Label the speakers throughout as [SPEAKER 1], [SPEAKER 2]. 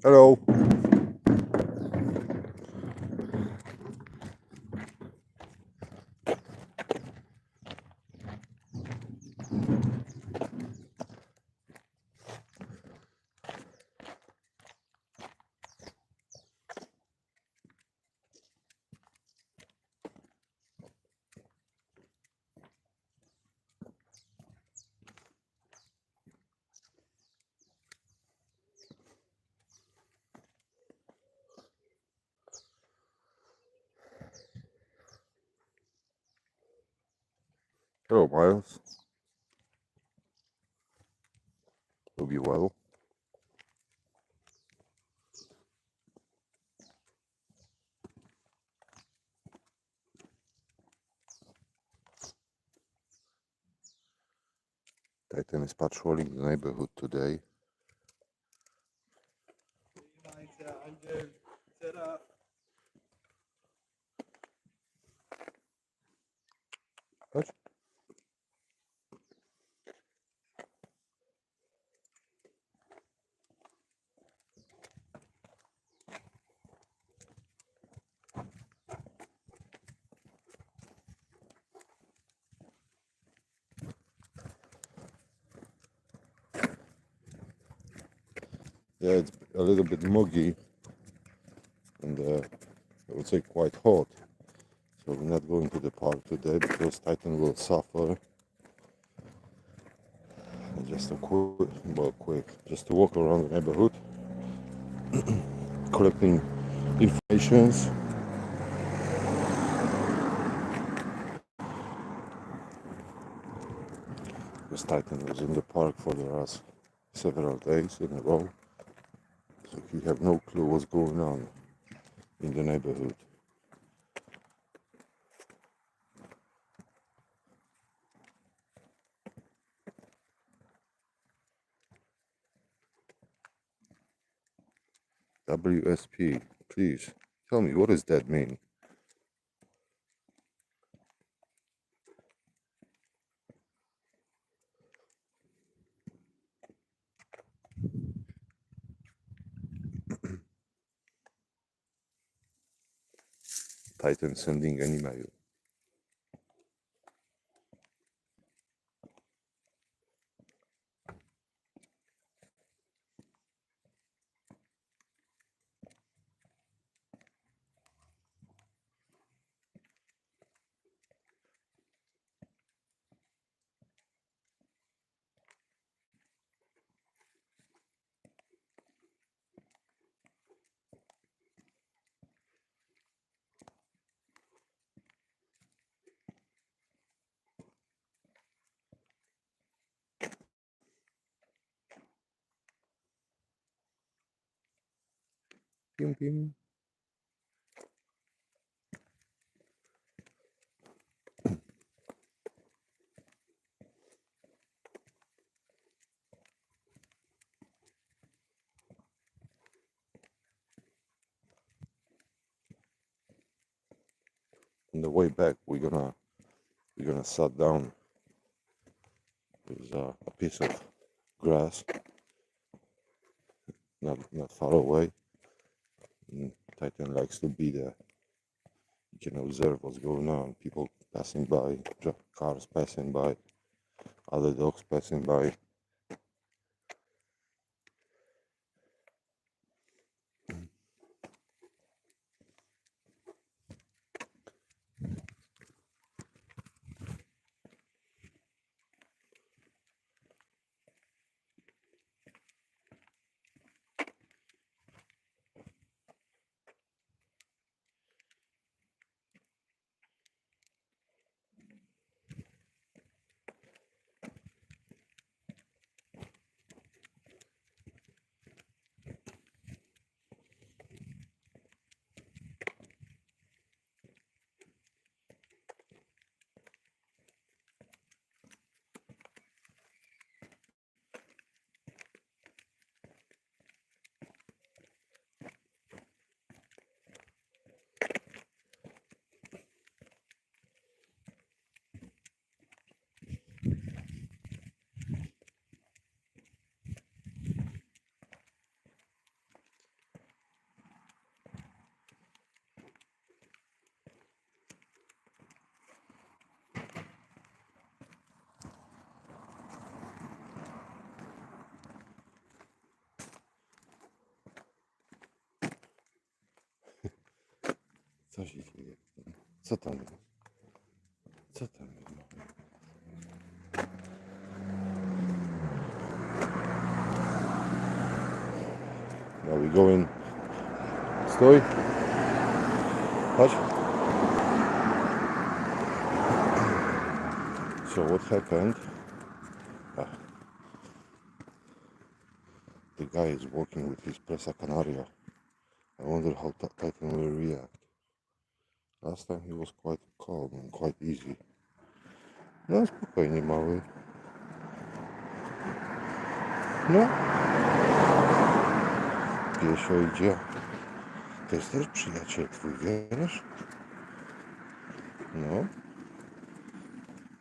[SPEAKER 1] Hello. Hello, Miles. Hope you well. Titan is patrolling the neighborhood today. What? Yeah, it's a little bit muggy and I would say quite hot. So we're not going to the park today because Titan will suffer. Just just to walk around the neighborhood, collecting informations. Because Titan was in the park for the last several days in a row. So he have no clue what's going on in the neighborhood. WSP, please tell me, what does that mean? Titan sending an email. Pim pim. On the way back, we're gonna sit down. There's a piece of grass, not far away. And Titan likes to be there. You can observe what's going on. People passing by, cars passing by, other dogs passing by. Co się dzieje? Co tam jest? Co tam jest? Now we go in. Stój. Chodź. So what happened? The guy is walking with his Presa Canaria. I wonder how Titan will react. Last time he was quite calm and quite easy. No, spokojnie, mały. No. Piesio idzie. To jest też przyjaciel twój, wiesz? No.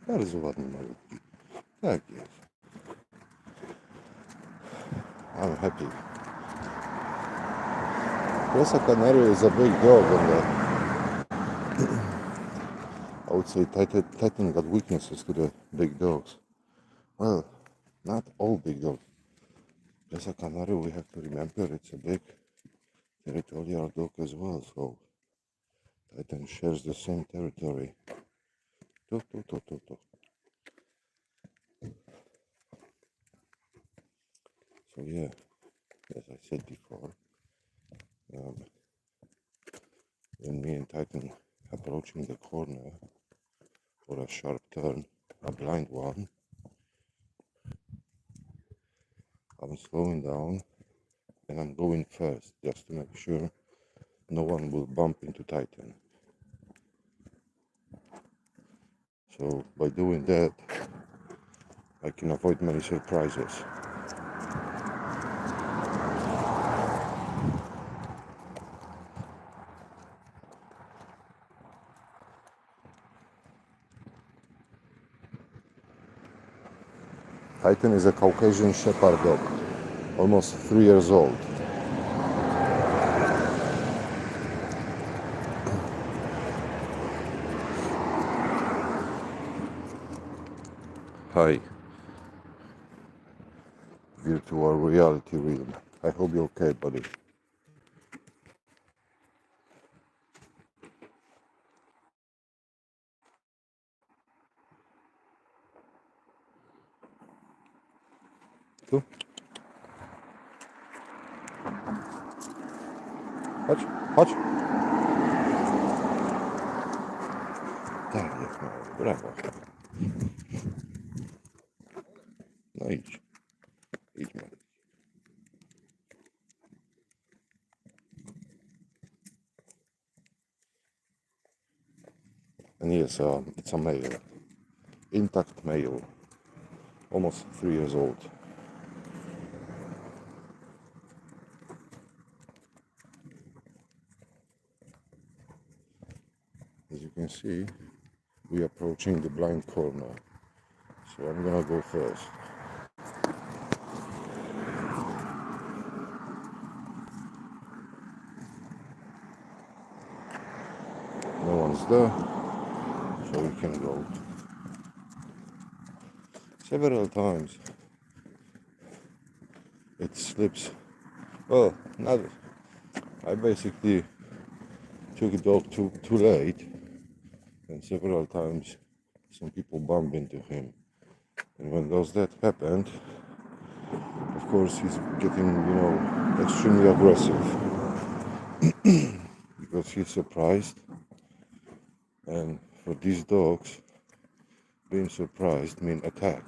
[SPEAKER 1] Bardzo ładny malutki. Tak jest. I'm happy. Presa Canaria is a big dog and I would say Titan got weaknesses to the big dogs. Well, not all big dogs. Presa Canaria, we have to remember, it's a big territorial dog as well, so Titan shares the same territory. So yeah, as I said before, when me and Titan approaching the corner for a sharp turn, a blind one, I'm slowing down and I'm going first just to make sure no one will bump into Titan. So by doing that, I can avoid many surprises. Titan is a Caucasian Shepherd dog, almost 3 years old. Hi, virtual reality realm. I hope you're okay, buddy. Tu? Chodź, chodź. Tak jest, no, brawo. No idź, idźmy. And yes, it's a male, intact male, almost 3 years old. As you can see, we're approaching the blind corner, so I'm gonna go first. No one's there, so we can go. Several times it slips. Well, not. I basically took it off too late, and several times some people bump into him. And when that happened, of course he's getting, extremely aggressive because he's surprised. And for these dogs, being surprised means attack.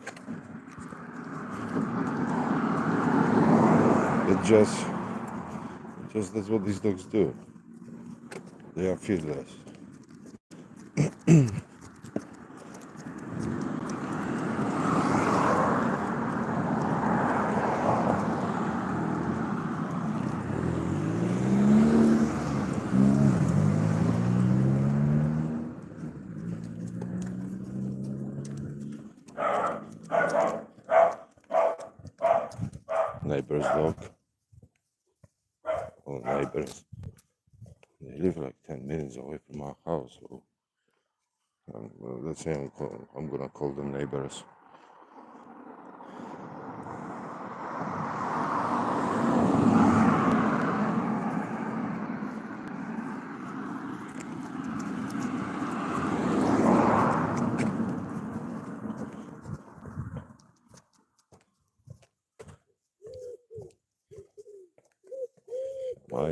[SPEAKER 1] It just that's what these dogs do. They are fearless. Neighbor's dog. Well, neighbors. They live like 10 minutes away from our house, so let's say I'm gonna call them neighbors.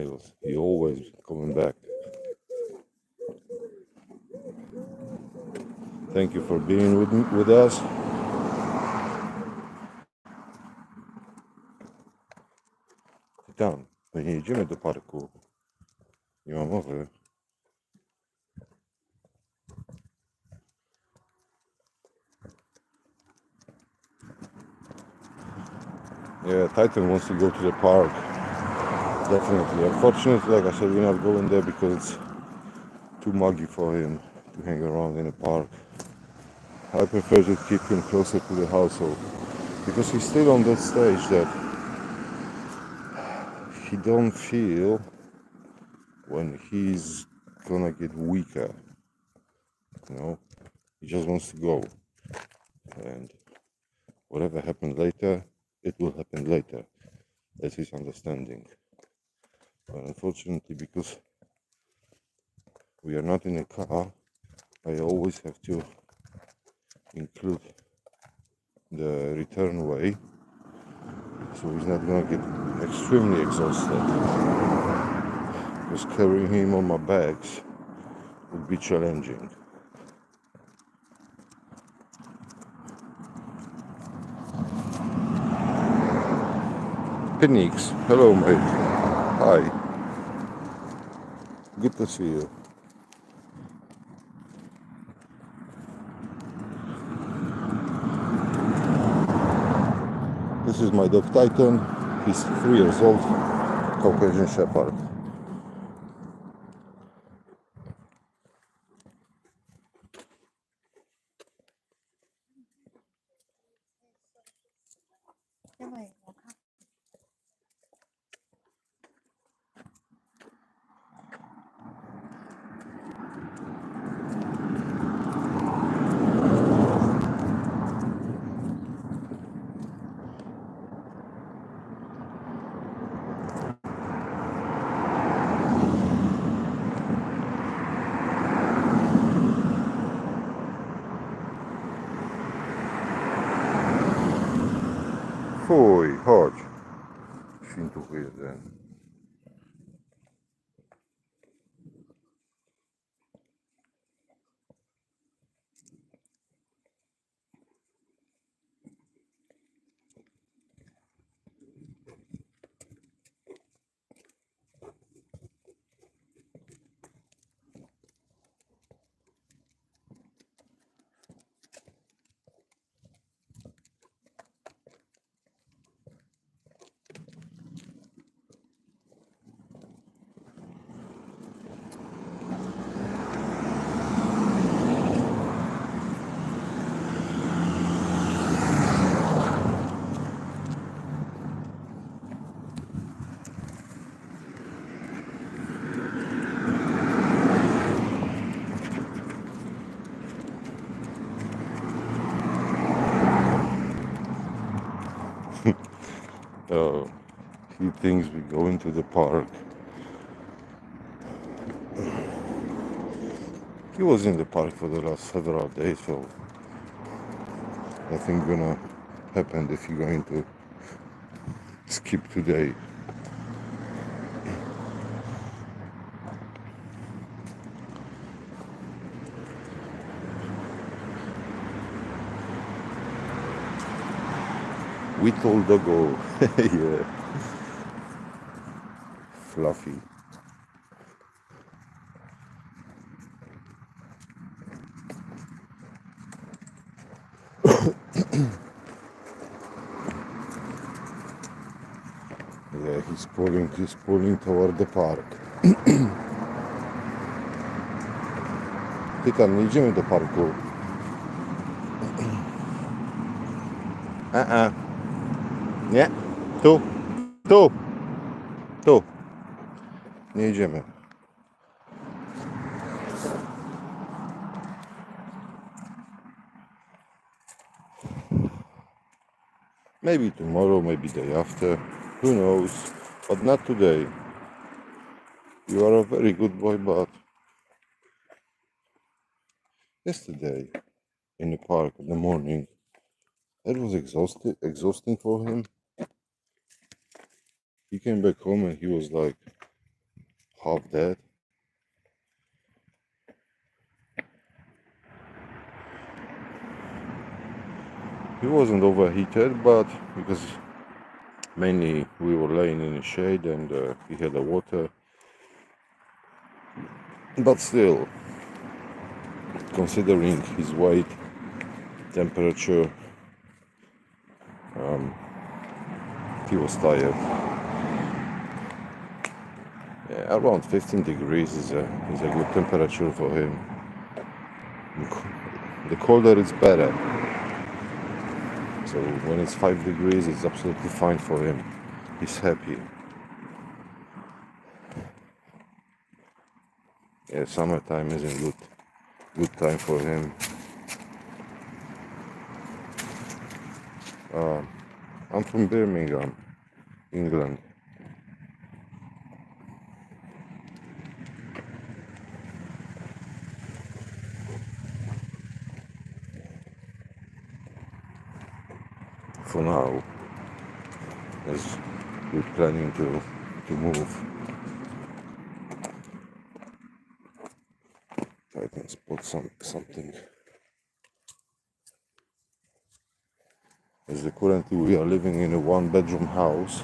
[SPEAKER 1] smiles. He always coming back. Thank you for being with us. Tam, my nie jedziemy do parku. Nie ma mowy. Yeah, Titan wants to go to the park. Definitely. Unfortunately, like I said, we're not going there because it's too muggy for him to hang around in a park. I prefer to keep him closer to the household because he's still on that stage that he don't feel when he's gonna get weaker. You know, he just wants to go, and whatever happens later, it will happen later. That's his understanding. But unfortunately, because we are not in a car, I always have to include the return way, so he's not gonna get extremely exhausted. Because carrying him on my backs would be challenging. Phoenix, hello mate. Hi. Good to see you. This is my dog Titan. He's 3 years old, Caucasian Shepherd. Fuj, chodź. Świntuchu jeden. He thinks we go into the park. He was in the park for the last several days, so nothing gonna happen if you're going to skip today. Whittle doggo, yeah, fluffy. Yeah, he's pulling toward the park. Tytan, nie idziemy do parku. Nie, tu. Nie idziemy. Maybe tomorrow, maybe day after. Who knows? But not today. You are a very good boy, but yesterday in the park in the morning, that was exhausting for him. He came back home and he was like, half dead. He wasn't overheated, but because mainly we were laying in the shade and he had the water. But still, considering his weight, temperature, he was tired. Yeah, around 15 degrees is a good temperature for him. The colder it's better. So when it's 5 degrees, it's absolutely fine for him. He's happy. Yeah, summertime isn't good time for him. I'm from Birmingham, England. For now, as we're planning to move. I can spot something. As currently we are living in a one-bedroom house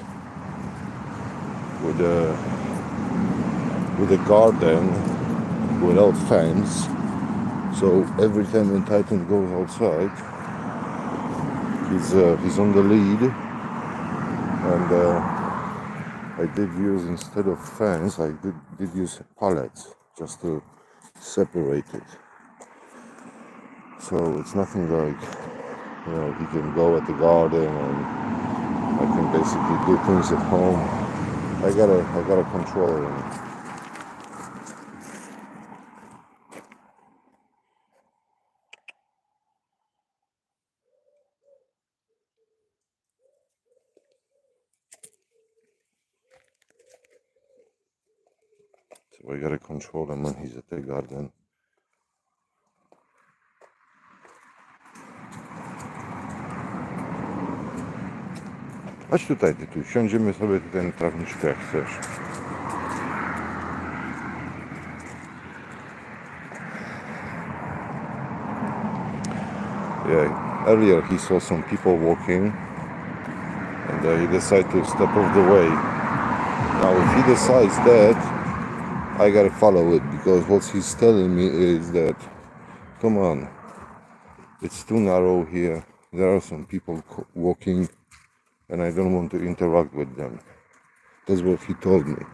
[SPEAKER 1] with a garden without fence. So every time when Titan goes outside, he's on the lead, and I did use, instead of fence, I did use pallets just to separate it. So it's nothing like, he can go at the garden and I can basically do things at home. I gotta control him. So I gotta control him when he's at the garden. Chodź tutaj, ty tu siądziemy sobie tutaj na trawniczku jak chcesz. Yeah, earlier he saw some people walking and he decided to step off the way. Now if he decides that, I gotta follow it, because what he's telling me is that, come on, it's too narrow here, there are some people walking and I don't want to interact with them. That's what he told me.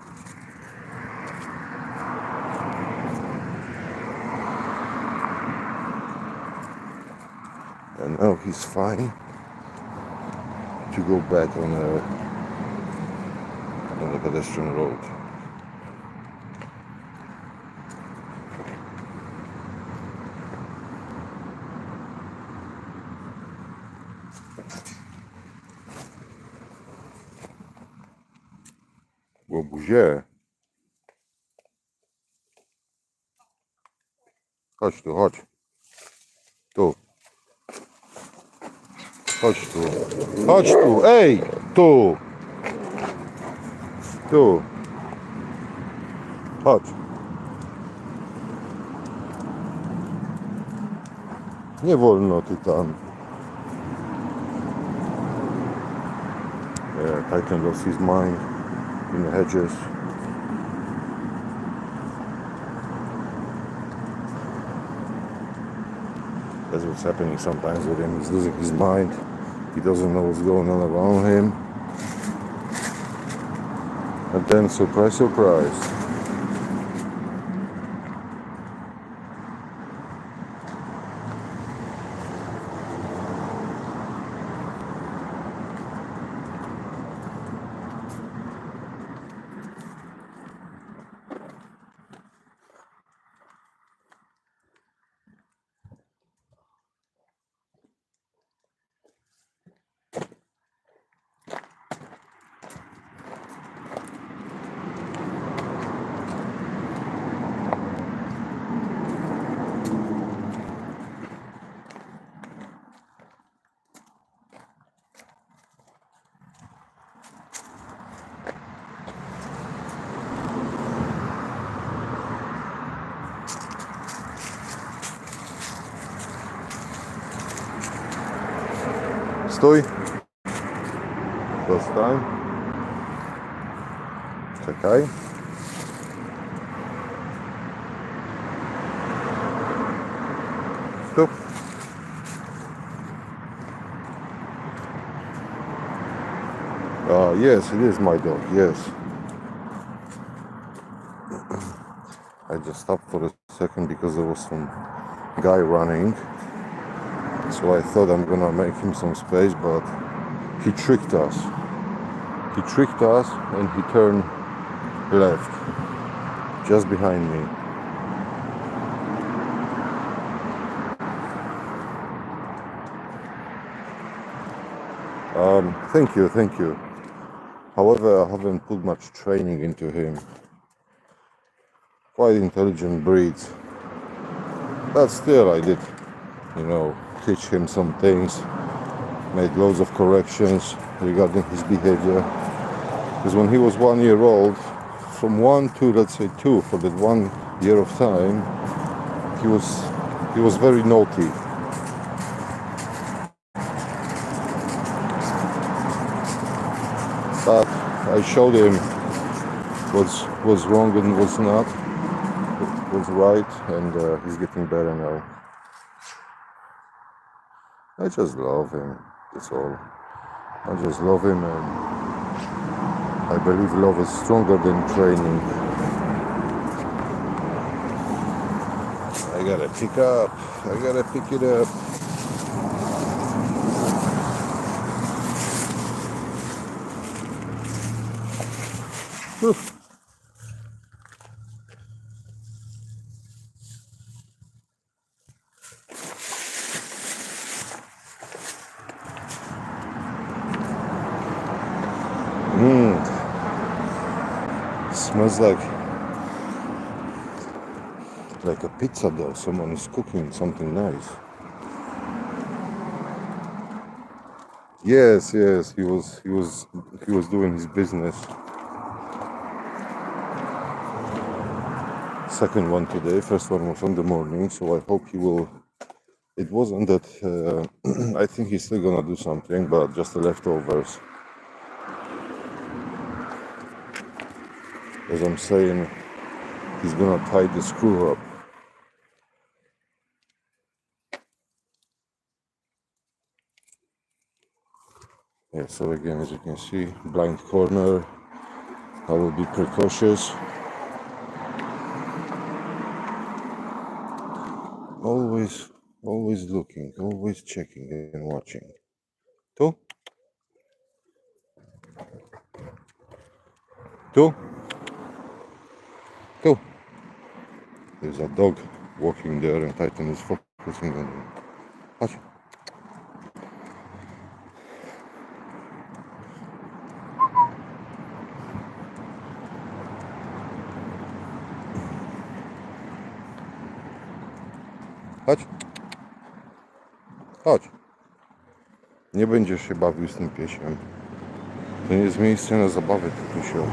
[SPEAKER 1] And now he's fine to go back on the pedestrian road. Łobuzie. Chodź tu, chodź. Tu. Chodź tu. Chodź tu, ej! Tu. Tu. Chodź. Nie wolno tu tam. Yeah, Titan lost his mind in the hedges. That's what's happening sometimes with him. He's losing his mind. He doesn't know what's going on around him. And then, surprise, surprise. Stój. Dostań. Czekaj. Tu. Yes, it is my dog, yes. I just stopped for a second because there was some guy running. So I thought I'm gonna make him some space, but he tricked us. He tricked us and he turned left, just behind me. Thank you. However, I haven't put much training into him. Quite intelligent breeds. But still, I did, teach him some things, made loads of corrections regarding his behavior. Because when he was 1 year old, from 1 to let's say 2, for that 1 year of time, he was very naughty. But I showed him what's wrong and what's not, what's right, and he's getting better now. I just love him, that's all. I just love him, and I believe love is stronger than training. I gotta pick it up. Whew. Smells like a pizza dough. Someone is cooking something nice. Yes, he was doing his business. Second one today, first one was on the morning, so I hope he will. It wasn't that, I think he's still gonna do something, but just the leftovers. As I'm saying, he's gonna tie the screw up. Yeah, so again, as you can see, blind corner. I will be precautious. Always looking, always checking and watching. Tu? There's a dog walking there and Titan is focusing on him. Chodź. Chodź. Nie będziesz się bawił z tym piesiem. To nie jest miejsce na zabawę, Tutusio.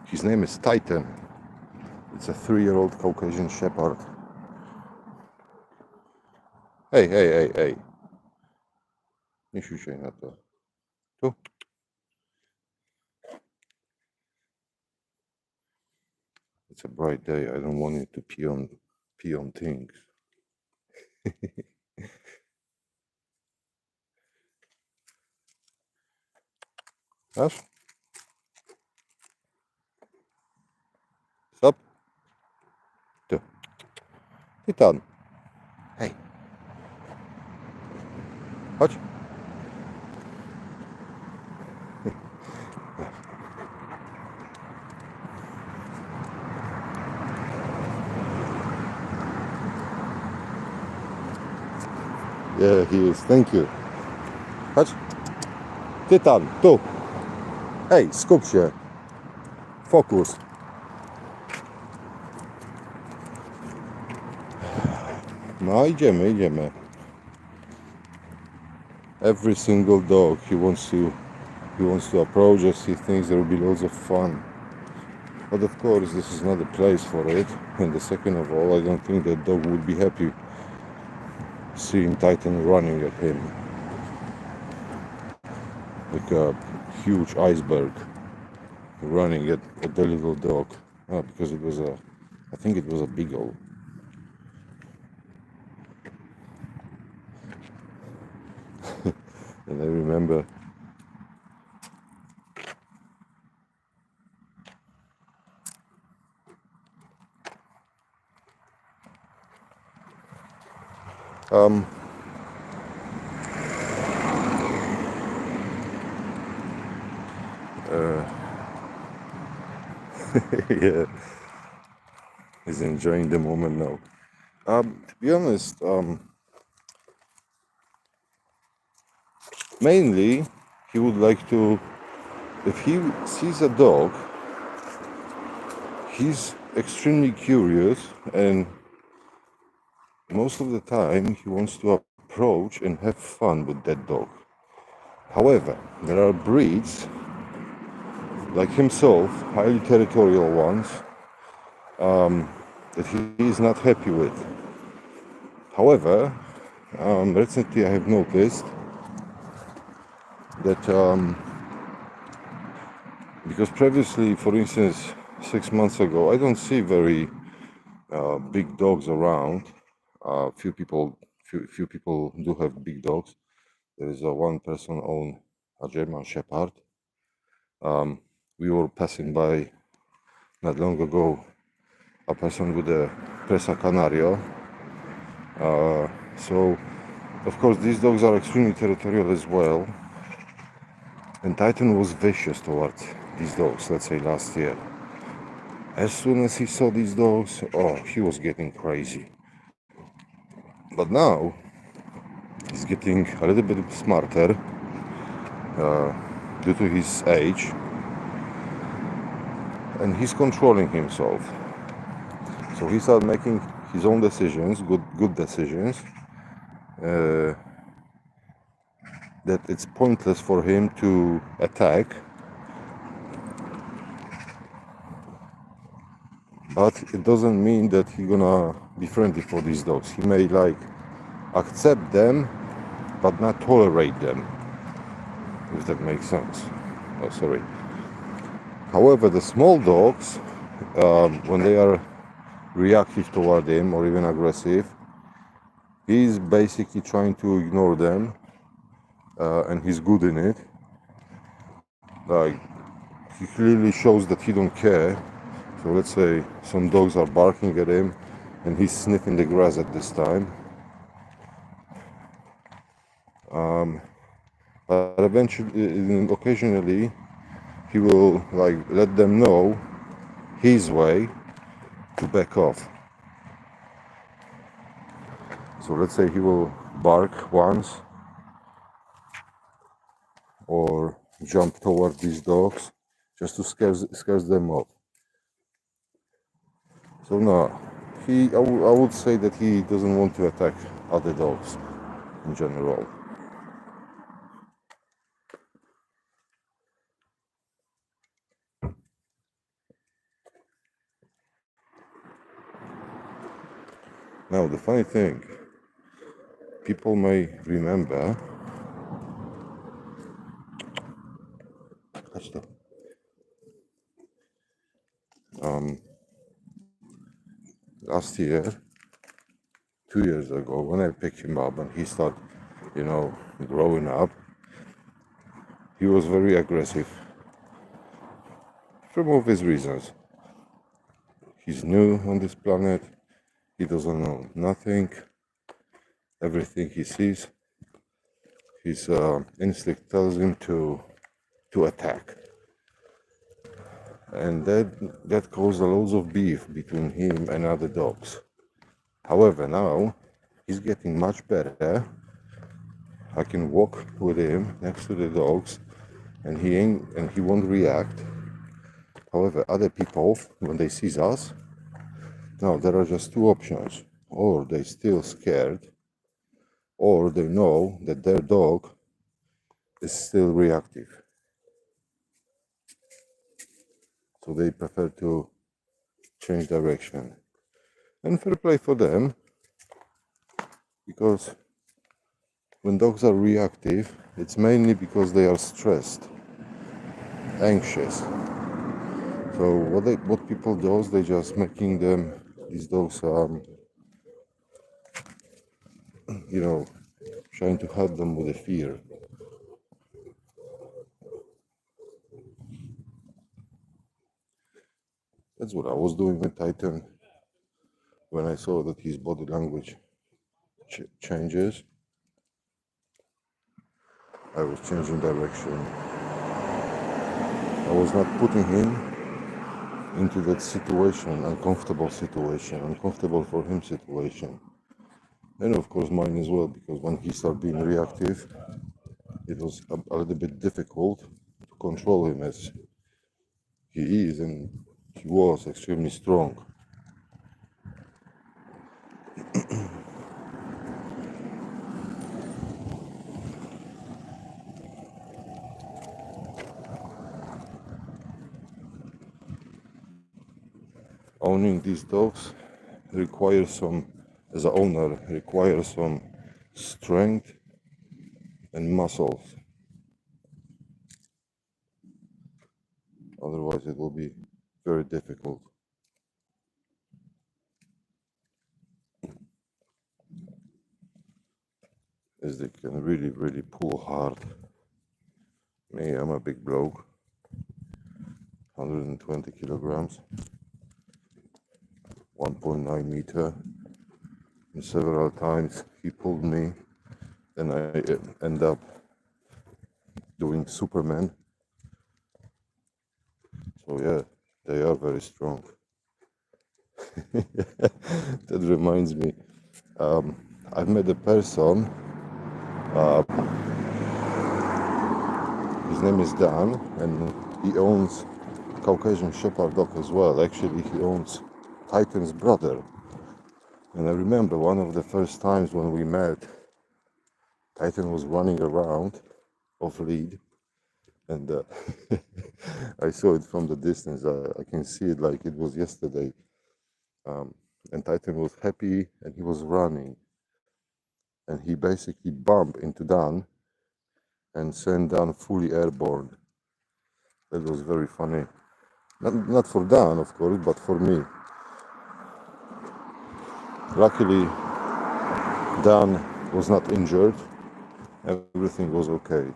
[SPEAKER 1] His name is Titan. It's a 3-year-old Caucasian Shepherd. Hey. Nie siusiaj na to. Tu. It's a bright day. I don't want you to pee on things. Masz? Stop. Tu. Titan. Hej. Chodź. Yeah, he is. Thank you. Chodź. Tytan, tu. Hej, skup się. Fokus. No, idziemy. Every single dog, he wants to approach us. He thinks there will be loads of fun. But of course, this is not the place for it. And the second of all, I don't think that dog would be happy seeing Titan running at him like a huge iceberg running at the little dog. Because it was I think it was a beagle. And I remember yeah, he's enjoying the moment now. To be honest, mainly he would like to, if he sees a dog, he's extremely curious, and most of the time he wants to approach and have fun with that dog. However, there are breeds like himself, highly territorial ones, that he is not happy with. However, recently I have noticed that because previously, for instance, 6 months ago, I don't see very big dogs around. Few people do have big dogs. There is a one person own a German Shepherd. We were passing by not long ago a person with a Presa Canario. So, of course, these dogs are extremely territorial as well. And Titan was vicious towards these dogs, let's say last year. As soon as he saw these dogs, oh, he was getting crazy. But now, he's getting a little bit smarter due to his age, and he's controlling himself. So he started making his own decisions, good decisions, that it's pointless for him to attack, but it doesn't mean that he's gonna be friendly for these dogs. He may like accept them, but not tolerate them, if that makes sense. Oh, sorry. However, the small dogs, when they are reactive toward him or even aggressive, he's basically trying to ignore them, and he's good in it. Like, he clearly shows that he don't care. So let's say some dogs are barking at him and he's sniffing the grass at this time. But eventually, occasionally, he will like let them know his way to back off. So let's say he will bark once or jump toward these dogs just to scare them off. So no, I would say that he doesn't want to attack other dogs in general. Now the funny thing, people may remember last year, 2 years ago, when I picked him up and he started, growing up, he was very aggressive from obvious reasons. He's new on this planet, he doesn't know nothing, everything he sees, his instinct tells him to attack. And that caused a lot of beef between him and other dogs. However, now he's getting much better. I can walk with him next to the dogs, and he won't react. However, other people, when they see us, now there are just two options: or they still scared, or they know that their dog is still reactive. So they prefer to change direction. And fair play for them, because When dogs are reactive, it's mainly because they are stressed, anxious. So what people do is they just making these dogs you know, trying to help them with the fear. That's what I was doing with Titan when I saw that his body language changes. I was changing direction. I was not putting him into that situation, uncomfortable for him situation. And of course mine as well, because when he started being reactive, it was a little bit difficult to control him as he is, and he was extremely strong. Owning these dogs requires some, as an owner, requires some strength and muscles. Otherwise, it will be very difficult. As they can really, really pull hard. Me, I'm a big bloke, 120 kilograms, 1.9 meter. And several times he pulled me, and I end up doing Superman. So yeah, they are very strong. That reminds me, I've met a person. His name is Dan, and he owns Caucasian Shepherd dog as well. Actually, he owns Titan's brother. And I remember one of the first times when we met, Titan was running around off lead, and I saw it from the distance. I can see it like it was yesterday. And Titan was happy and he was running. And he basically bumped into Dan and sent Dan fully airborne. That was very funny. Not for Dan, of course, but for me. Luckily, Dan was not injured. Everything was okay.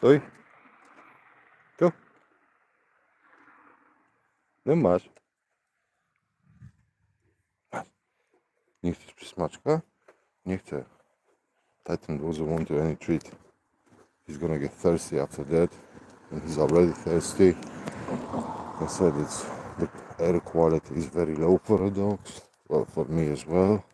[SPEAKER 1] Stój. Tu. No masz. Nie chcesz przysmaczka? Nie chcę. Titan doesn't want any treat. He's gonna get thirsty after that. And he's already thirsty. I said the air quality is very low for the dogs. Well, for me as well.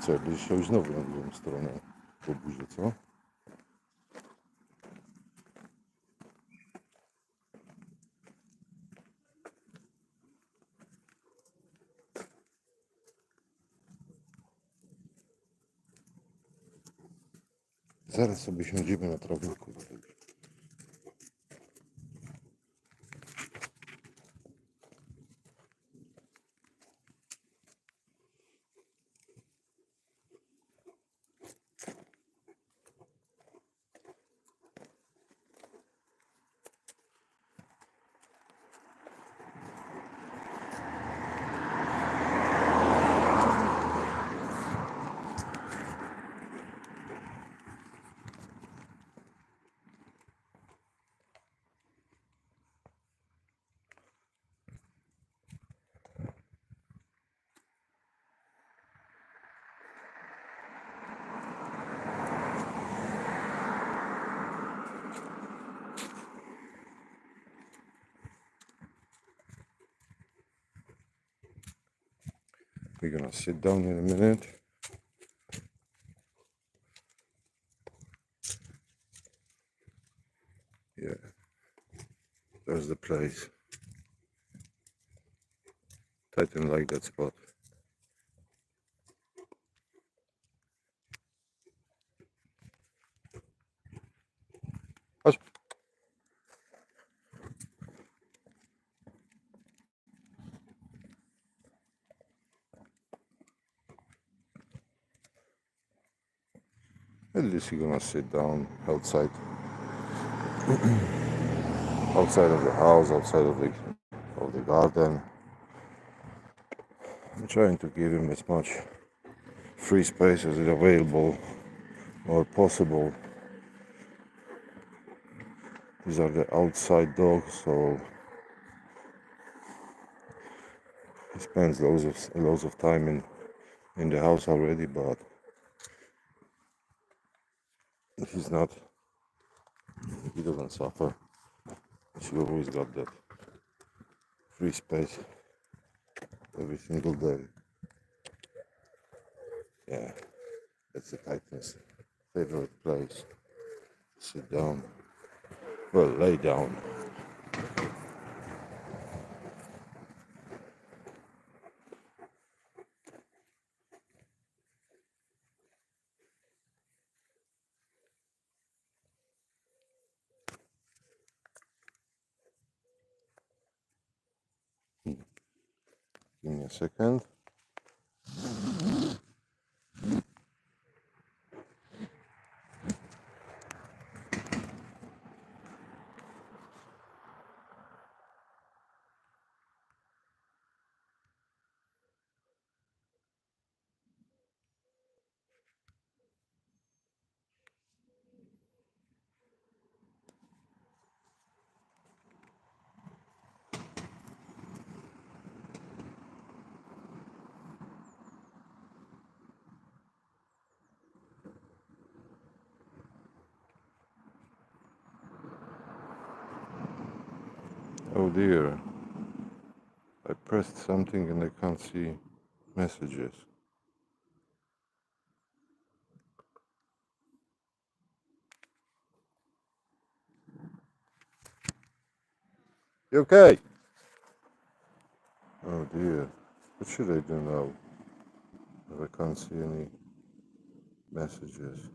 [SPEAKER 1] co? Będziesz już znowu na drugą stronę po buzie, co? Zaraz sobie siądziemy na trawniku. We're gonna sit down in a minute. Yeah, there's the place. Tighten like that spot. Chodź. At least you're gonna sit down outside. Outside of the house, outside of the garden. I'm trying to give him as much free space as is available or possible. These are the outside dogs, so he spends loads of time in the house already, but he doesn't suffer. She always got that free space every single day. Yeah, that's the Titan's favorite place. Sit down. Well, lay down. Give me a second. Oh dear. I pressed something and I can't see messages. You okay? Oh dear. What should I do now if I can't see any messages?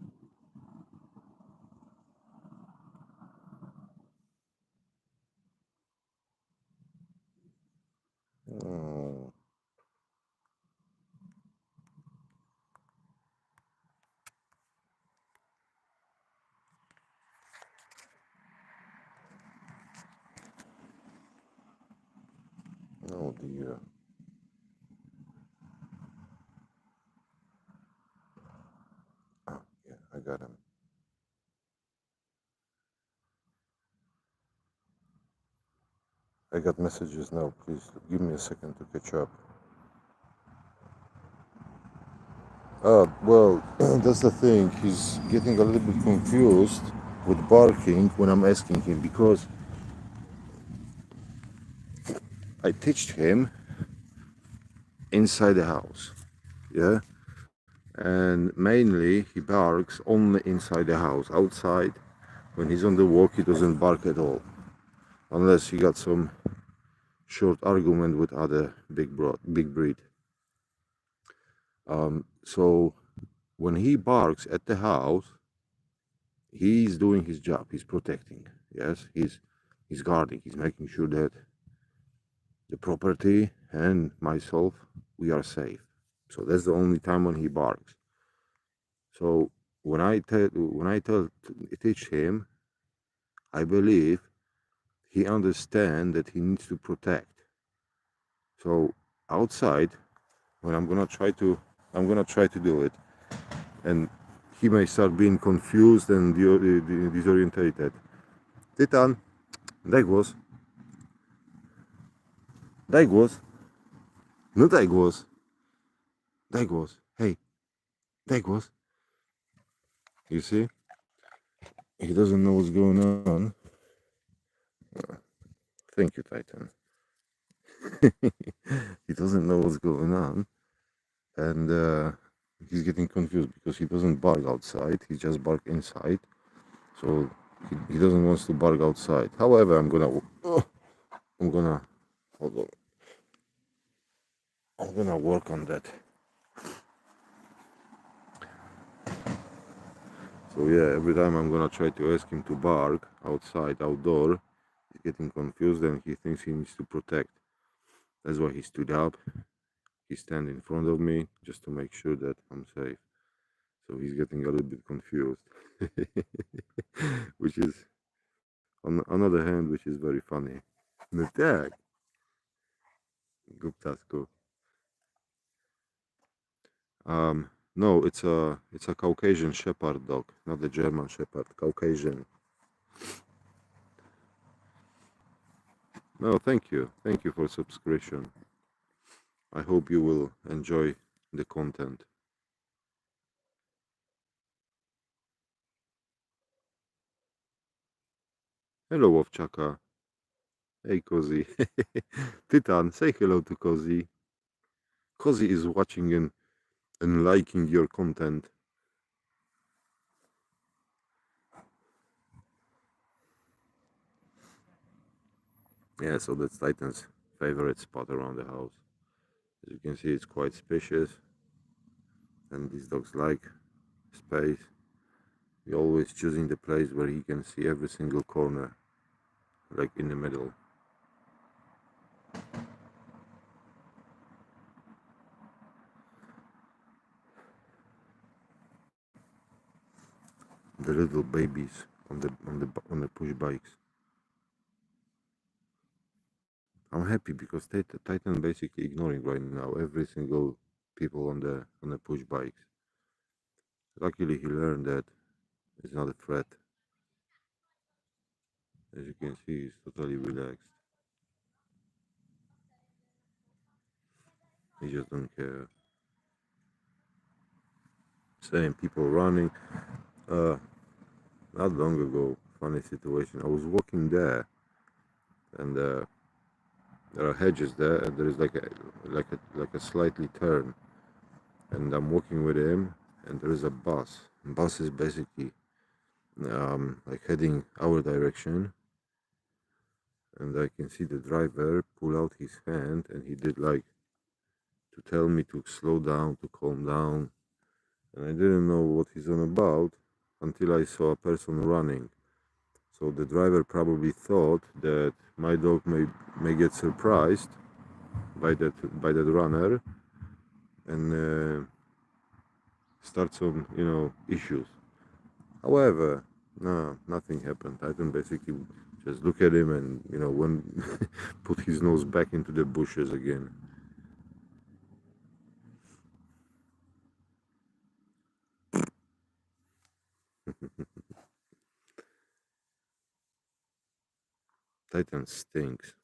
[SPEAKER 1] Oh. Oh dear. Oh, yeah, I got him. I got messages now. Please give me a second to catch up. Well, that's the thing. He's getting a little bit confused with barking when I'm asking him because I teached him inside the house. Yeah. And mainly he barks only inside the house. Outside, when he's on the walk, he doesn't bark at all, unless he got some short argument with other big breed. So when he barks at the house, he's doing his job. He's protecting. Yes, he's guarding. He's making sure that the property and myself, we are safe. So that's the only time when he barks. So when I teach him, I believe he understands that he needs to protect. So outside, when I'm gonna try to do it, and he may start being confused and disorientated. Tytan, daj głos, no daj głos, hey, daj głos. You see, he doesn't know what's going on. Thank you, Titan. He doesn't know what's going on, and he's getting confused because he doesn't bark outside. He just bark inside. So he doesn't want to bark outside. However, I'm gonna hold on. I'm gonna work on that. So yeah, every time I'm gonna try to ask him to bark outside, outdoor, he's getting confused and he thinks he needs to protect. That's why he stood up. He stand in front of me just to make sure that I'm safe. So he's getting a little bit confused, which is, on the other hand, which is very funny. No tak, Guptasku. No, it's a Caucasian Shepherd dog, not the German Shepherd. Caucasian. No, thank you for subscription. I hope you will enjoy the content. Hello, Owczaka. Hey, Cozy. Titan, say hello to Cozy. Cozy is watching and liking your content. Yeah, so that's Titan's favorite spot around the house. As you can see, it's quite spacious, and these dogs like space. You're always choosing the place where he can see every single corner, like in the middle. The little babies on the push bikes. I'm happy because Titan basically ignoring right now every single people on the push bikes. Luckily, he learned that it's not a threat. As you can see, he's totally relaxed. He just don't care. Same people running. Not long ago, funny situation. I was walking there, and there are hedges there, and there is like a slightly turn, and I'm walking with him, and there is a bus. And bus is basically like heading our direction, and I can see the driver pull out his hand, and he did like to tell me to slow down, to calm down, and I didn't know what he's on about until I saw a person running. So the driver probably thought that my dog may get surprised by that runner and start some issues. However, no, nothing happened. I can basically just look at him and when put his nose back into the bushes again. Titan stinks.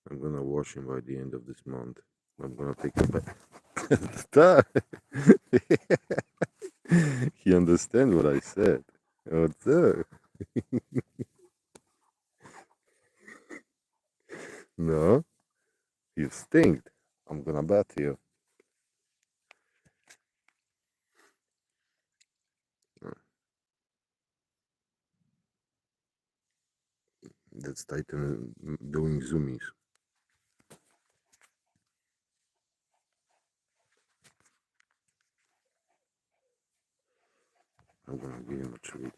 [SPEAKER 1] I'm gonna wash him by the end of this month. I'm gonna take him back. He understand what I said. What's up? No, you stink. I'm gonna bat you. That's Titan doing zoomies. I'm gonna give him a treat.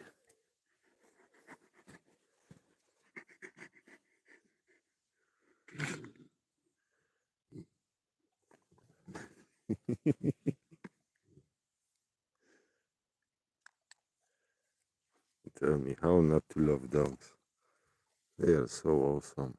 [SPEAKER 1] Tell me how not to love dogs. They are so awesome.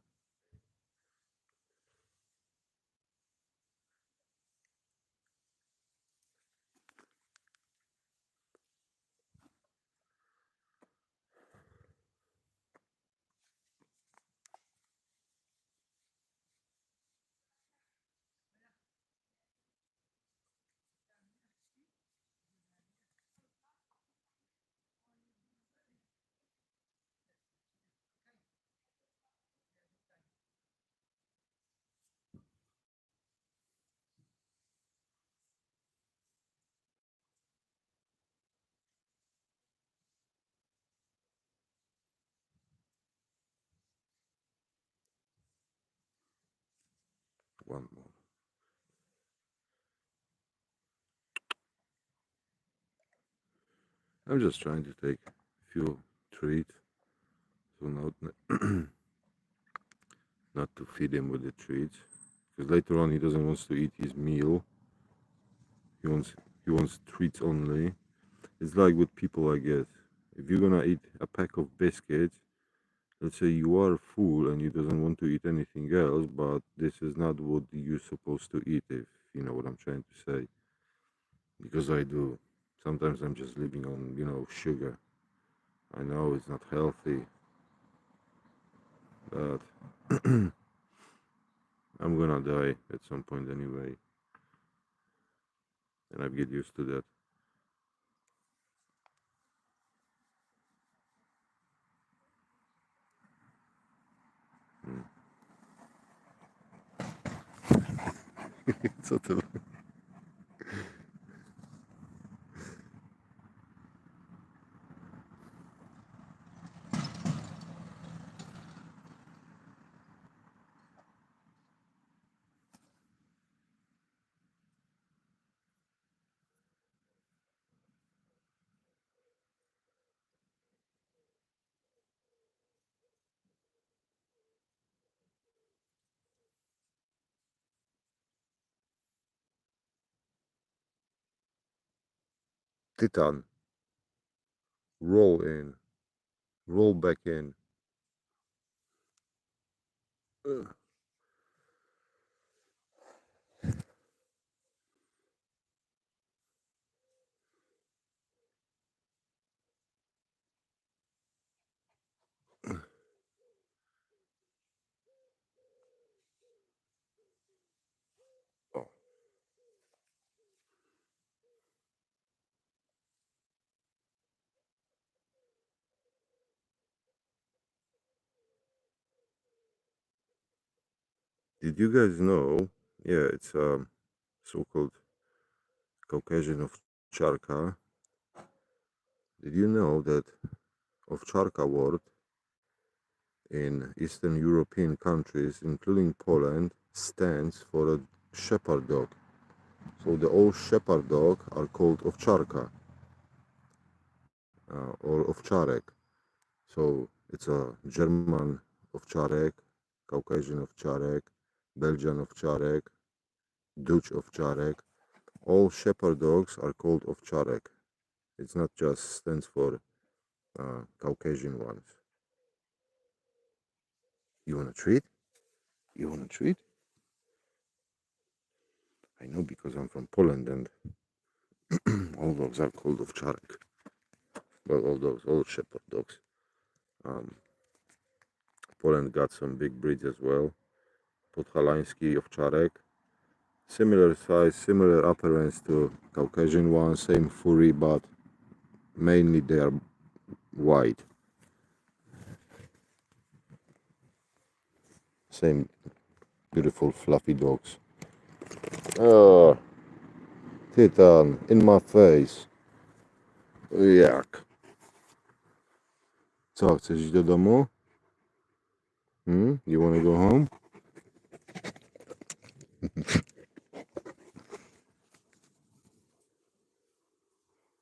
[SPEAKER 1] One more. I'm just trying to take a few treats, so not to feed him with the treats, because later on he doesn't want to eat his meal. He wants treats only. It's like with people, I guess. If you're gonna eat a pack of biscuits, let's say you are full and you doesn't want to eat anything else, but this is not what you're supposed to eat, if you know what I'm trying to say. Because I do. Sometimes I'm just living on, sugar. I know it's not healthy, but I'm gonna die at some point anyway, and I get used to that. Mm. Sort of. Titan, roll in, roll back in. Ugh. Oh. Did you guys know? Yeah, it's so-called Caucasian ovcharka. Did you know that ovcharka word in Eastern European countries, including Poland, stands for a shepherd dog? So the old shepherd dog are called ovcharka or ovcharek. So it's a German ovcharek, Caucasian ovcharek, Belgian ovcharek, Dutch ovcharek. All shepherd dogs are called ovcharek. It's not just stands for Caucasian ones. You want a treat? You want a treat? I know because I'm from Poland and all dogs are called ovcharek. Well, all dogs, all shepherd dogs. Um, Poland got some big breeds as well. Podhalański ovcharek. Similar size, similar appearance to Caucasian ones, same furry, but mainly they are white. Same beautiful fluffy dogs. Oh, Titan, in my face. Jak? Co, chcesz iść do domu? You want to go home?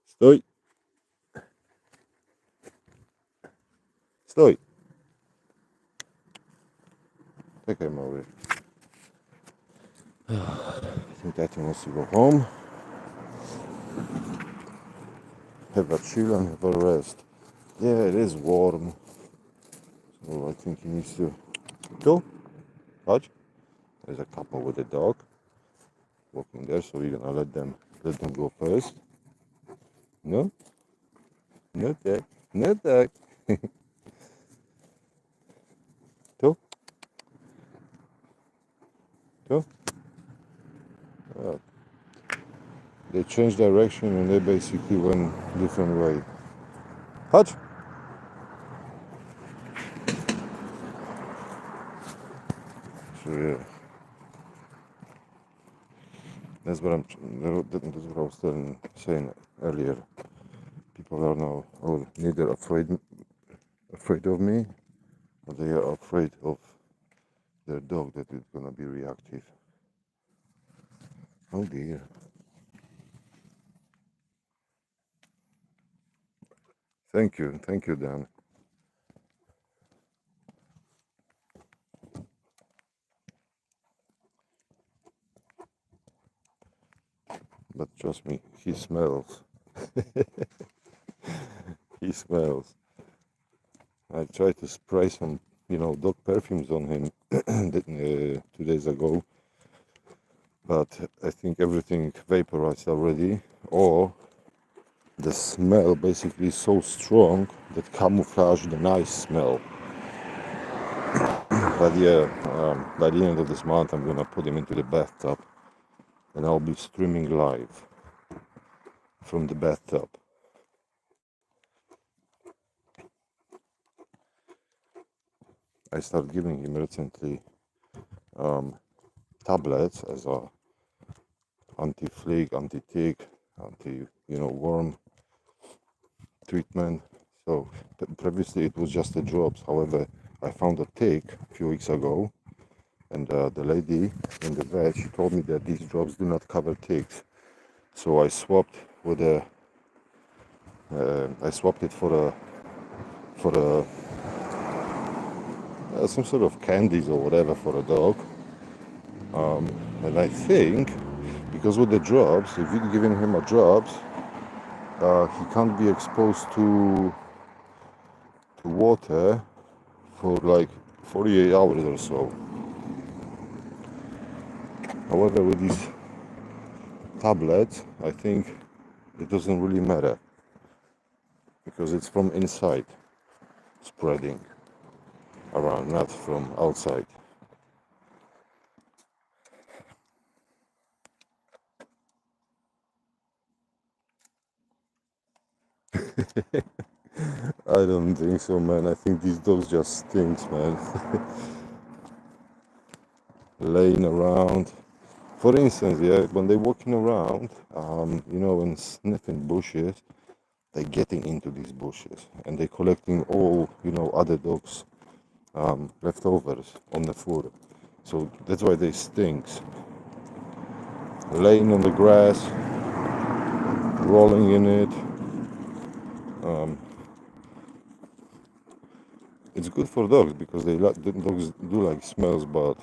[SPEAKER 1] Stój! Stój! Czekaj, mały. I think Tati wants to go home. Have a chill and have a rest. Yeah, it is warm. So I think he needs to go. Watch. There's a couple with a dog walking there, so we're gonna let them go first. No? Not that. Not that. Go. Go. They changed direction and they basically went different way. Hutch. So yeah, that's what I was saying earlier. People are now neither afraid of me, or they are afraid of their dog that is gonna be reactive. Oh dear. Thank you, Dan. But trust me, he smells. He smells. I tried to spray some, dog perfumes on him 2 days ago, but I think everything vaporized already, or the smell basically is so strong that camouflaged the nice smell. But yeah, by the end of this month, I'm gonna put him into the bathtub, and I'll be streaming live from the bathtub. I started giving him recently tablets as a anti-flea, anti-tick, anti-worm treatment. So previously it was just the drops. However, I found a tick a few weeks ago, and the lady in the vet, she told me that these drops do not cover ticks. So I swapped with I swapped it for some sort of candies or whatever for a dog. And I think because with the drops, if you're giving him a drops, he can't be exposed to water for like 48 hours or so. However, with these tablets, I think it doesn't really matter because it's from inside spreading around, not from outside. I don't think so, man. I think these dogs just stinks, man. Laying around. For instance, yeah, when they're walking around, and sniffing bushes, they're getting into these bushes and they're collecting all, other dogs' leftovers on the food. So that's why they stinks. Laying on the grass, rolling in it. It's good for dogs because the dogs do like smells, but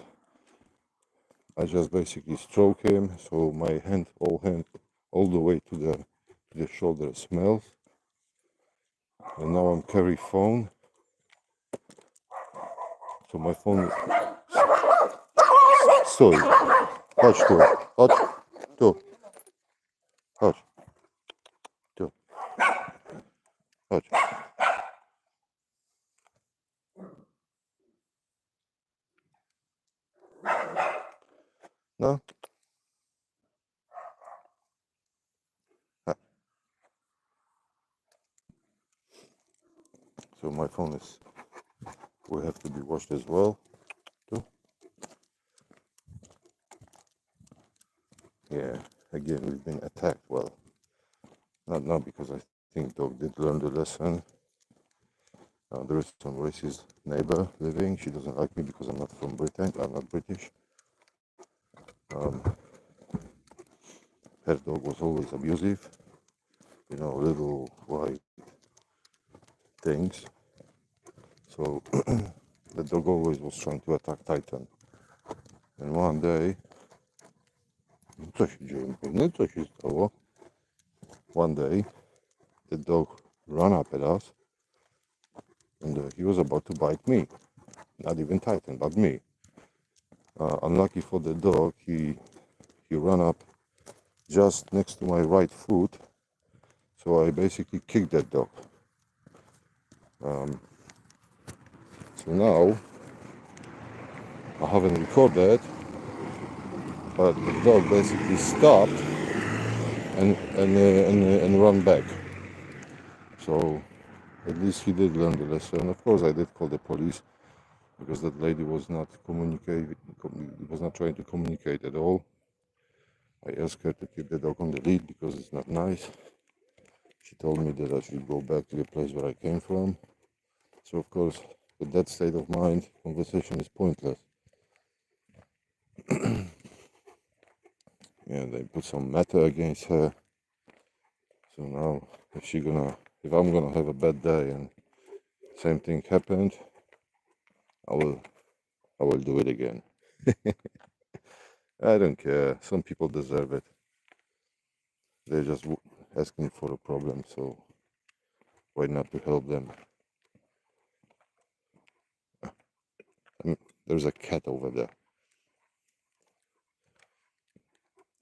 [SPEAKER 1] I just basically stroke him, so my hand all the way to the shoulder smells. And now I'm carry phone, so my phone. Stój, chodź tu, chodź tu, chodź tu, chodź. No. So my phone will have to be washed as well. Too. Yeah, again we've been attacked. Well, not now because I think dog did learn the lesson, There is some racist neighbor living. She doesn't like me because I'm not from Britain. I'm not British. Um, her dog was always abusive. Little white things. So the dog always was trying to attack Titan. And one day, co się dzieje? No co się stało? One day, the dog ran up at us, and he was about to bite me. Not even Titan, but me. Unlucky for the dog, he ran up just next to my right foot, so I basically kicked that dog. So now I haven't recorded, but the dog basically stopped and run back. So at least he did learn the lesson. Of course, I did call the police because that lady was not trying to communicate at all. I asked her to keep the dog on the lead because it's not nice. She told me that I should go back to the place where I came from. So of course, with that state of mind, conversation is pointless. Yeah, they put some matter against her. So now, if I'm gonna have a bad day and same thing happened, I will do it again. I don't care. Some people deserve it. They're just asking for a problem, so why not to help them? There's a cat over there.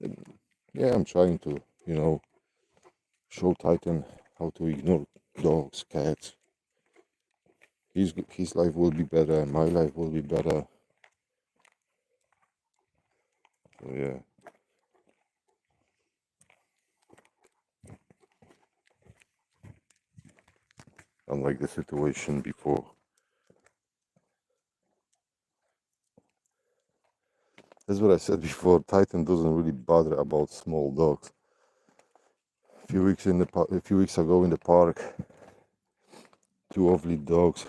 [SPEAKER 1] And yeah, I'm trying to, show Titan how to ignore dogs, cats. His life will be better, my life will be better. So yeah. Unlike the situation before. That's what I said before. Titan doesn't really bother about small dogs. A few weeks ago in the park, two ugly dogs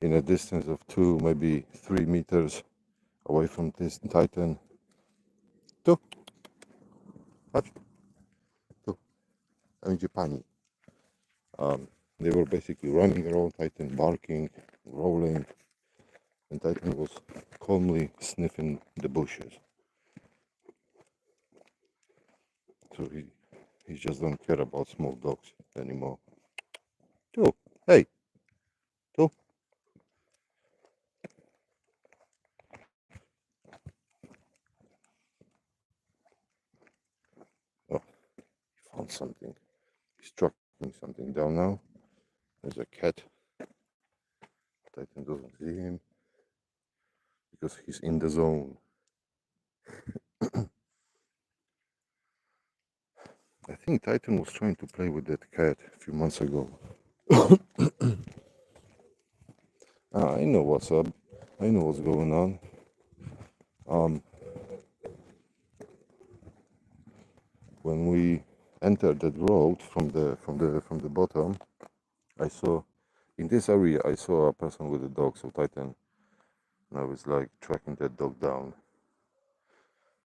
[SPEAKER 1] in a distance of 2, maybe 3 meters away from this Titan. Tu, chodź, tu, tam idzie pani. They were basically running around Titan, barking, rolling, and Titan was calmly sniffing the bushes. So he just don't care about small dogs anymore. Tu, hey, tu. Oh, he found something. He's tracking something down now. There's a cat. Titan doesn't see him because he's in the zone. I think Titan was trying to play with that cat a few months ago. I know what's up. I know what's going on. When we entered that road from the bottom, I saw in this area I saw a person with a dog. So Titan now is like tracking that dog down.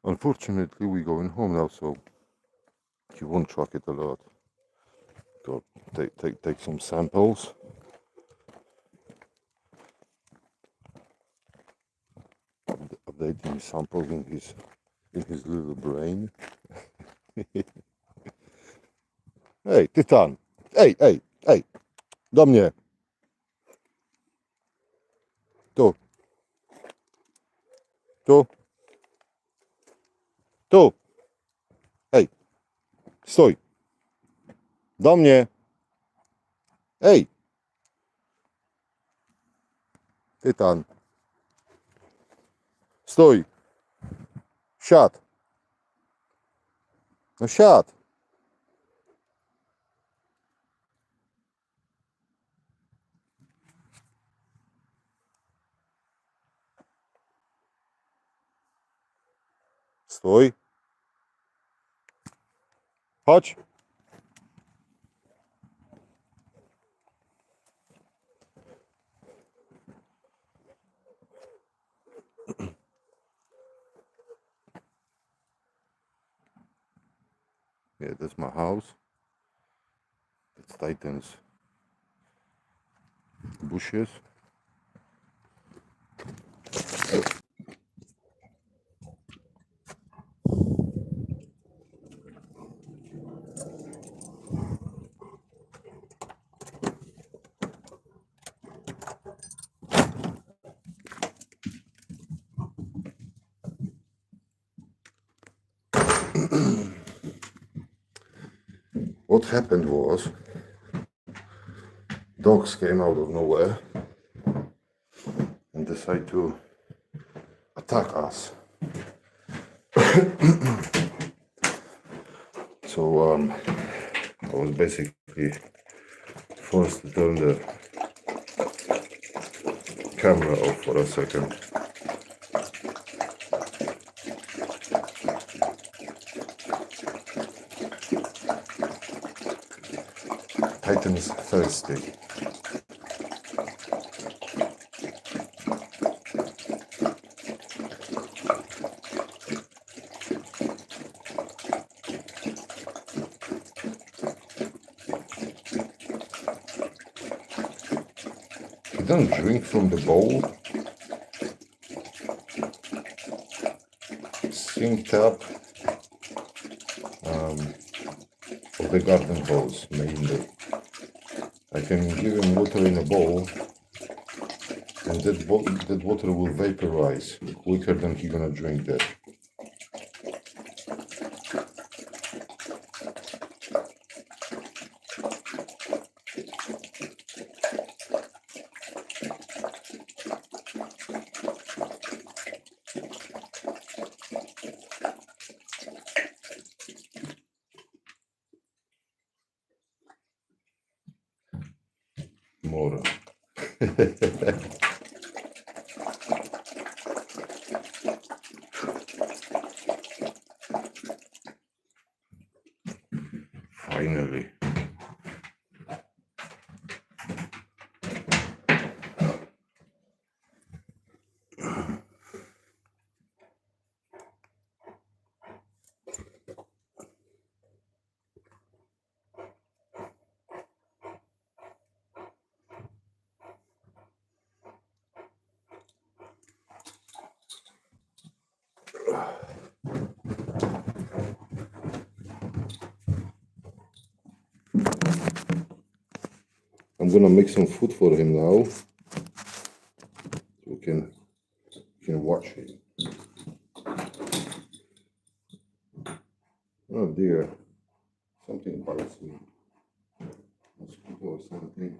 [SPEAKER 1] Unfortunately, we're going home now, so he won't track it a lot. Go take some samples. Updating samples in his little brain. Hey, Titan! Ej! Do mnie! Tu! Tu! Tu! Ej! Stój! Do mnie! Ej! Tytan! Stój! Siad! No siad! Stój! Chodź! Yeah, that's my house. That's Titan's bushes. What happened was dogs came out of nowhere and decided to attack us. So I was basically forced to turn the camera off for a second. Titan's thirsty. He don't drink from the bowl. Sink tap of the garden hose mainly. I can give him water in a bowl, and that water will vaporize quicker than he gonna drink that. More. Finally. I'm gonna make some food for him now, so we can watch it. Oh dear, something bites me. Mosquito or something.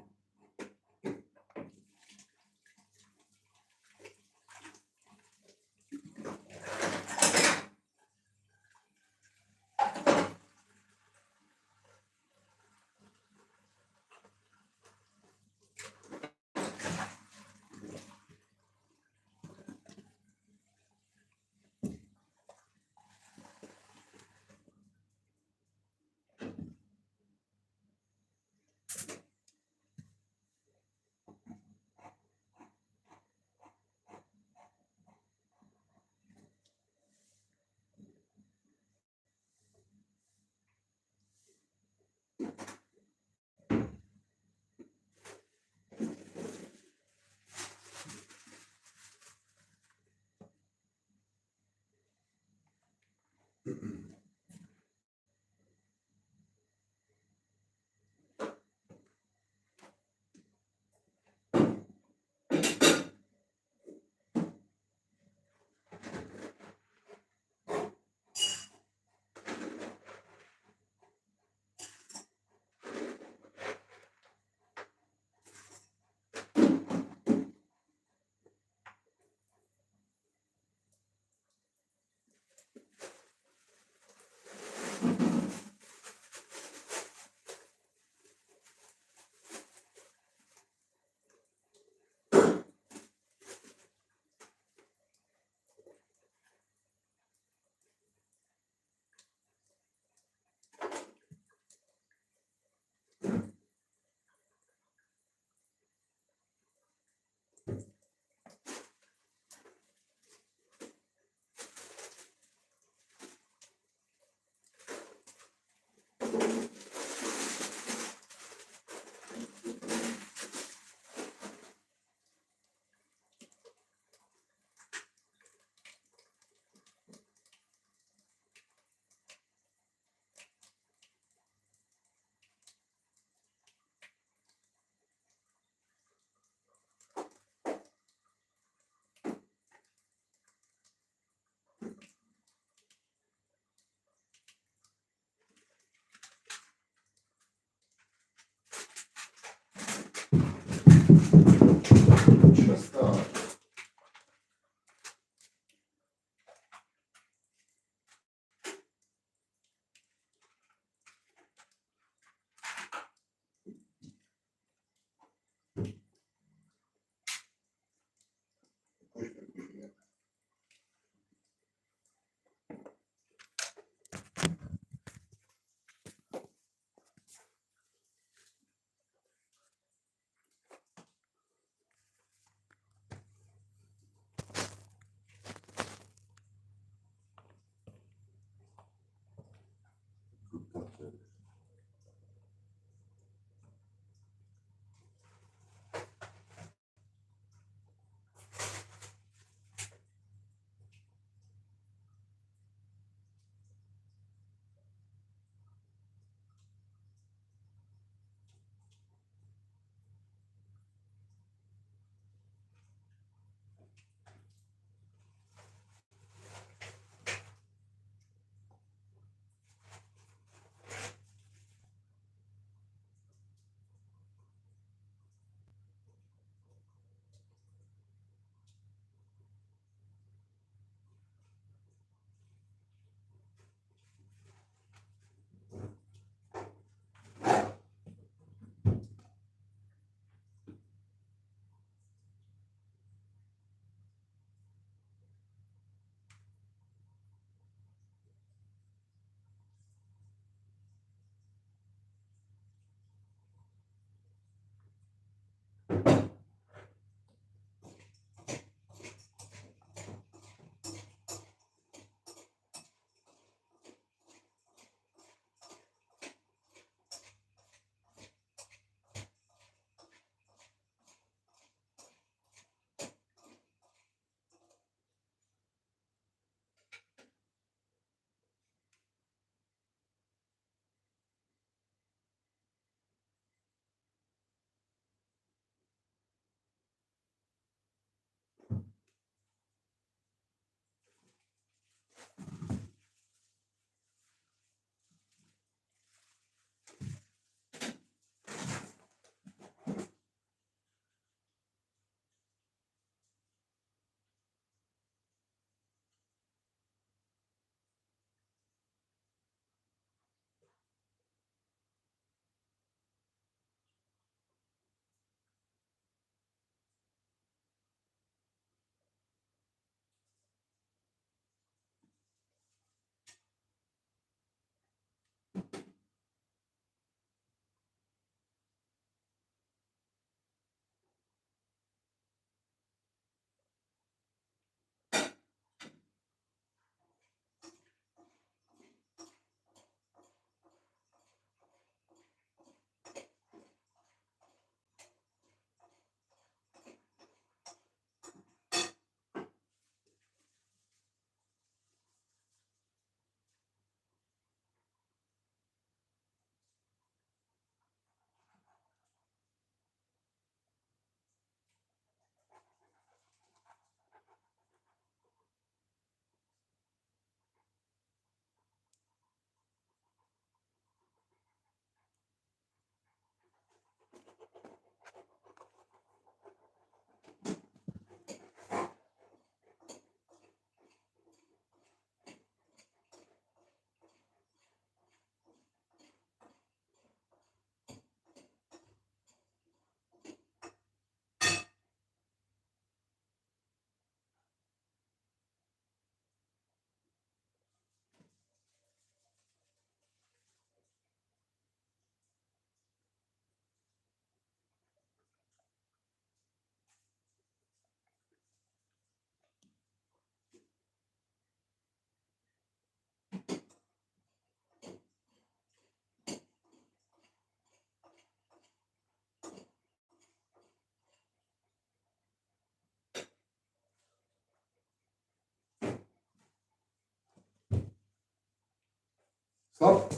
[SPEAKER 1] Stop.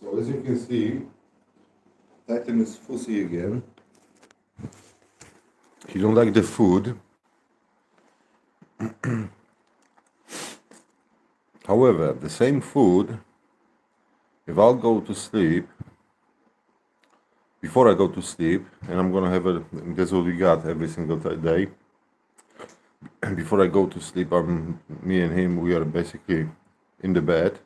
[SPEAKER 1] So as you can see, Titan is fussy again. He don't like the food. However, the same food, if I'll go to sleep, before I go to sleep, and I'm gonna have a, that's what we got every single day. And before I go to sleep, me and him, we are basically in the bed.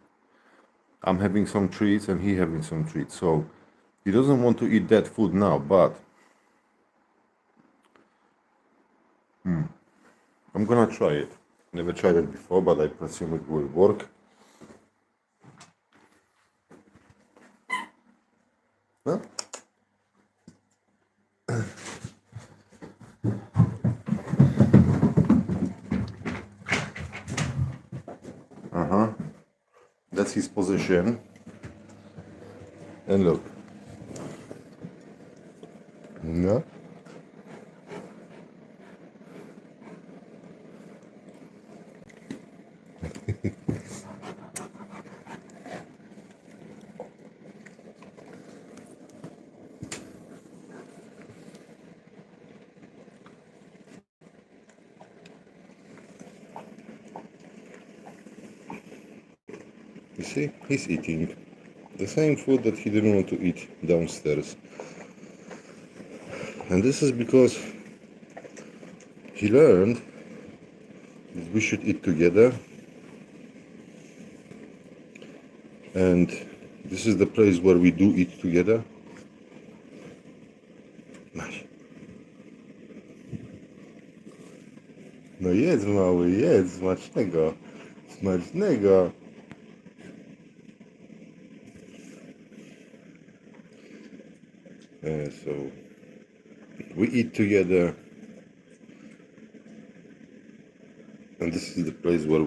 [SPEAKER 1] I'm having some treats and he having some treats. So he doesn't want to eat that food now, but I'm gonna try it. Never tried it before, but I presume it will work. Huh? That's his position. And look. No? You see, he's eating the same food that he didn't want to eat downstairs. And this is because he learned that we should eat together. And this is the place where we do eat together. Masz. No jedz mały, jedz, smacznego. Smacznego. So we eat together, and this is the place where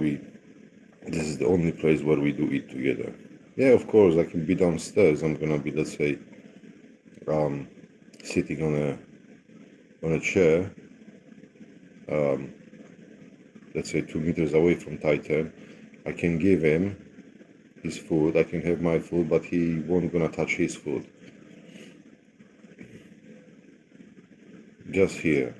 [SPEAKER 1] this is the only place where we do eat together. Yeah, of course, I can be downstairs. I'm gonna be, let's say, sitting on a chair, let's say 2 meters away from Titan. I can give him his food. I can have my food, but he won't gonna touch his food. Just here.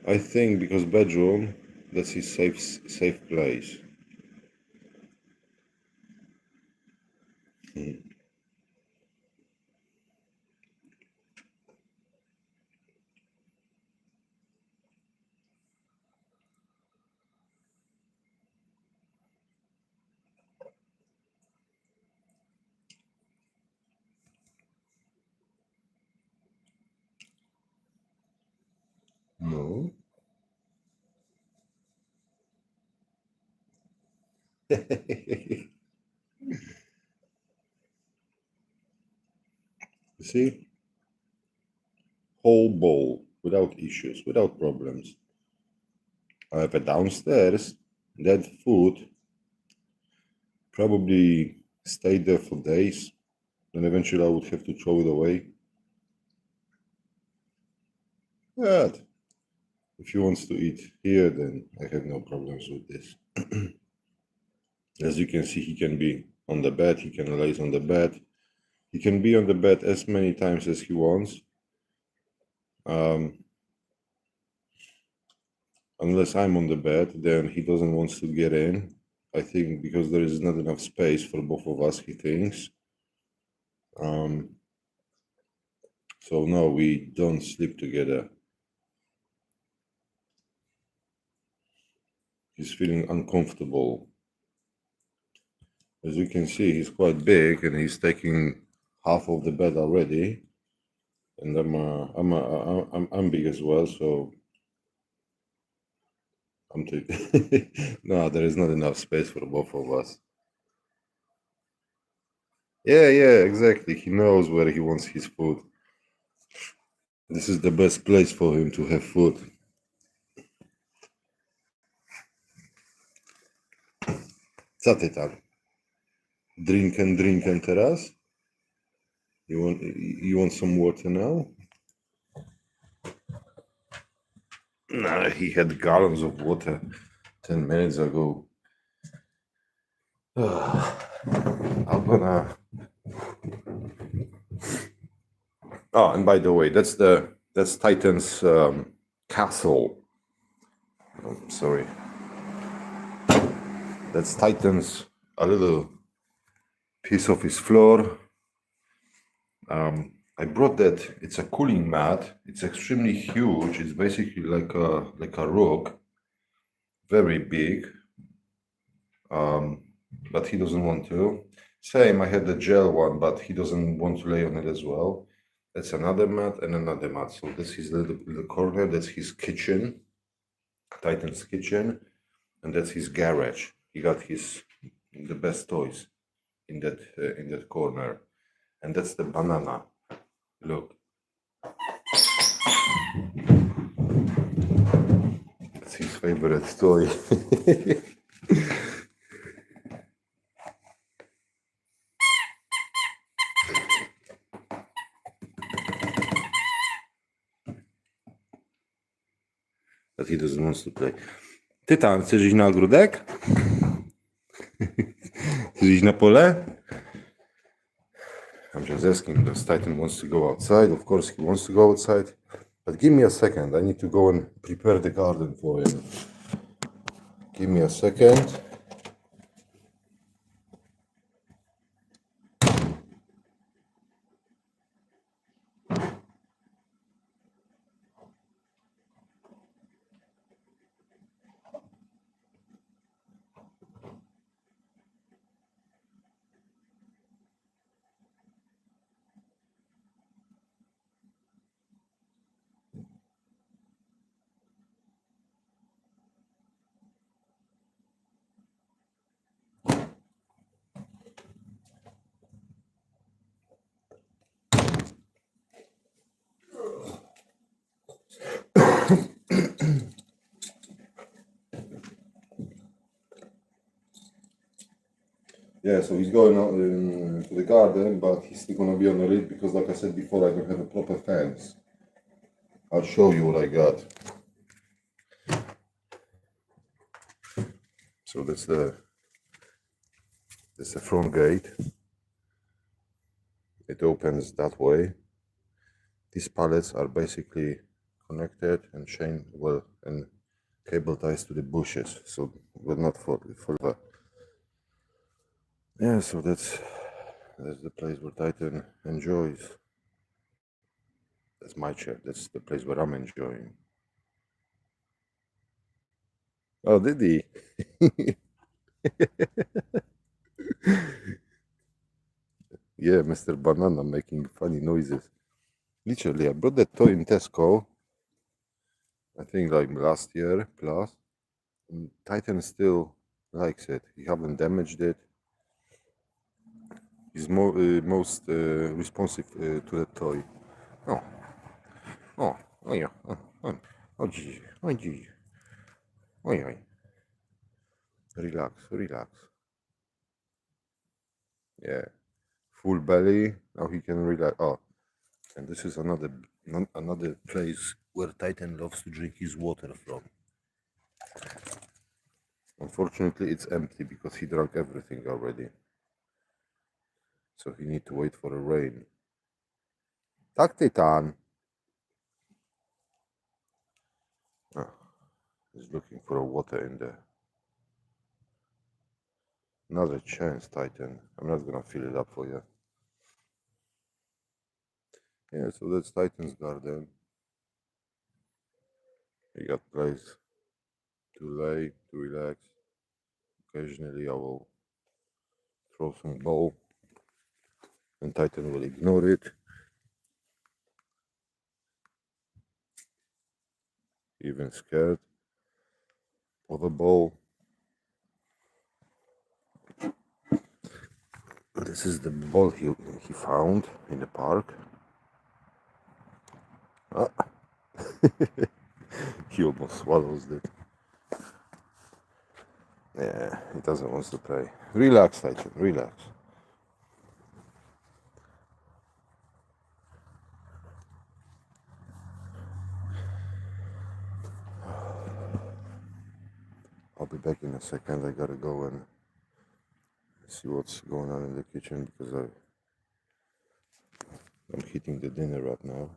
[SPEAKER 1] I think because bedroom, that's his safe place. No. You see? Whole bowl without issues, without problems. However, downstairs, that food probably stayed there for days. Then eventually I would have to throw it away. But if he wants to eat here, then I have no problems with this. As you can see, he can be on the bed, he can lay on the bed. He can be on the bed as many times as he wants. Unless I'm on the bed, then he doesn't want to get in. I think because there is not enough space for both of us, he thinks. So no, we don't sleep together. He's feeling uncomfortable. As you can see, he's quite big and he's taking half of the bed already. And I'm big as well, so I'm taking. No, there is not enough space for both of us. Yeah, exactly. He knows where he wants his food. This is the best place for him to have food. Co ty tam? Drinkiem teraz? You want some water now? Nah, he had gallons of water 10 minutes ago. I'm gonna. Oh, and by the way, that's Titan's castle. Oh, sorry. That's Titan's a little piece of his floor. I brought that. It's a cooling mat. It's extremely huge. It's basically like a rug, very big. But he doesn't want to. Same. I had the gel one, but he doesn't want to lay on it as well. That's another mat and another mat. So this is the corner. That's his kitchen, Titan's kitchen, and that's his garage. He got the best toys in that corner, and that's the banana. Look, that's his favorite toy. But he doesn't want to play. Tytan, chcesz iść na ogródek? Chcesz iść na pole? I'm just asking because Titan wants to go outside. Of course, he wants to go outside. But give me a second. I need to go and prepare the garden for him. Give me a second. Yeah, so he's going out to the garden, but he's still gonna be on the lid because, like I said before, I don't have a proper fence. I'll show you what I got. So that's the front gate. It opens that way. These pallets are basically connected and chained well and cable ties to the bushes, so will not fall over. Yeah, so that's the place where Titan enjoys. That's my chair. That's the place where I'm enjoying. Oh, did he? Yeah, Mr. Banana making funny noises. Literally, I brought that toy in Tesco, I think like last year plus. And Titan still likes it. He haven't damaged it. He's most responsive to the toy. Oh, oh yeah. Oh, gee. Oh, gee. Oi. Relax. Yeah, full belly. Now he can relax. Oh, and this is another place where Titan loves to drink his water from. Unfortunately, it's empty because he drank everything already. So he need to wait for a rain. Tak, Titan. Ah, he's looking for a water in there. Another chance, Titan. I'm not gonna fill it up for you. Yeah, so that's Titan's garden. He got place to lay, to relax. Occasionally I will throw some ball and Titan will ignore it. Even scared of a ball. This is the ball he found in the park. Ah, he almost swallows it. Yeah, he doesn't want to play. Relax, Titan, relax. I'll be back in a second. I gotta go and see what's going on in the kitchen because I'm heating the dinner right now.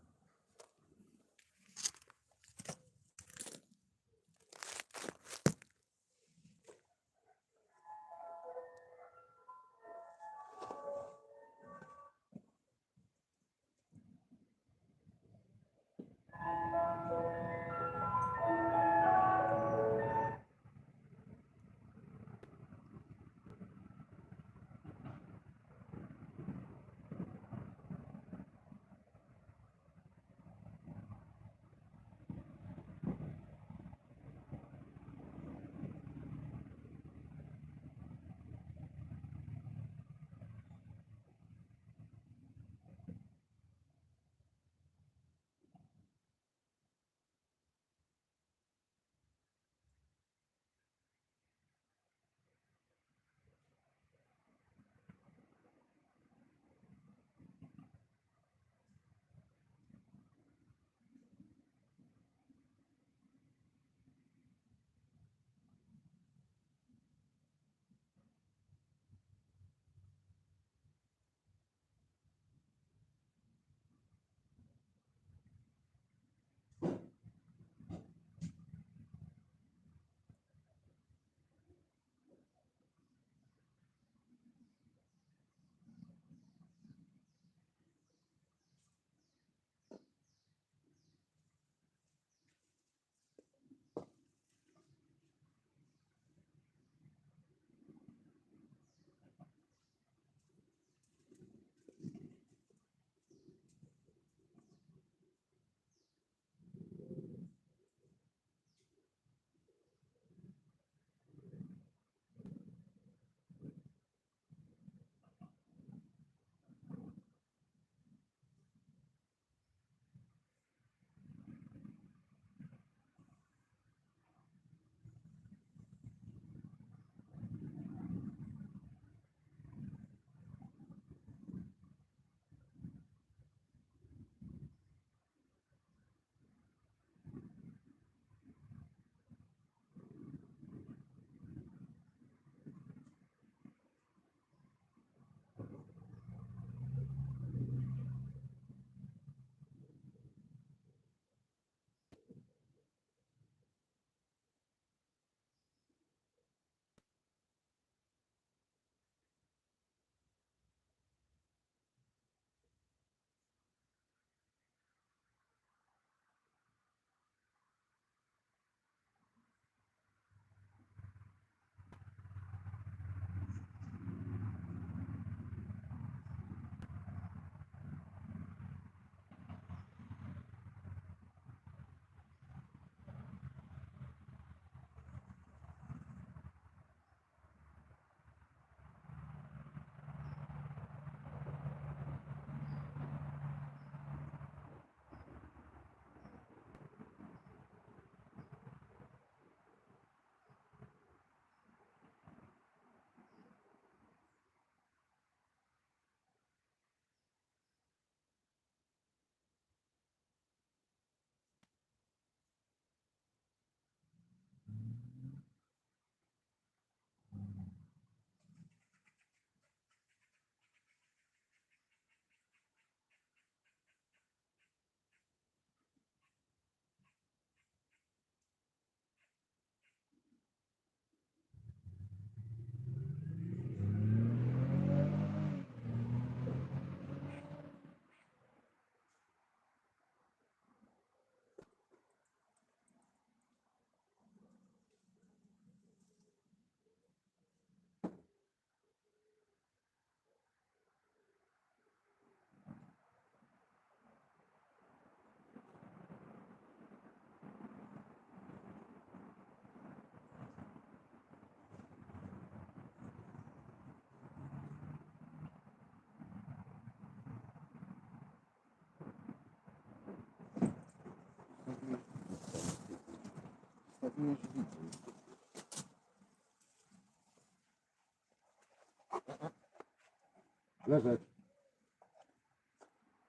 [SPEAKER 1] Leżeć.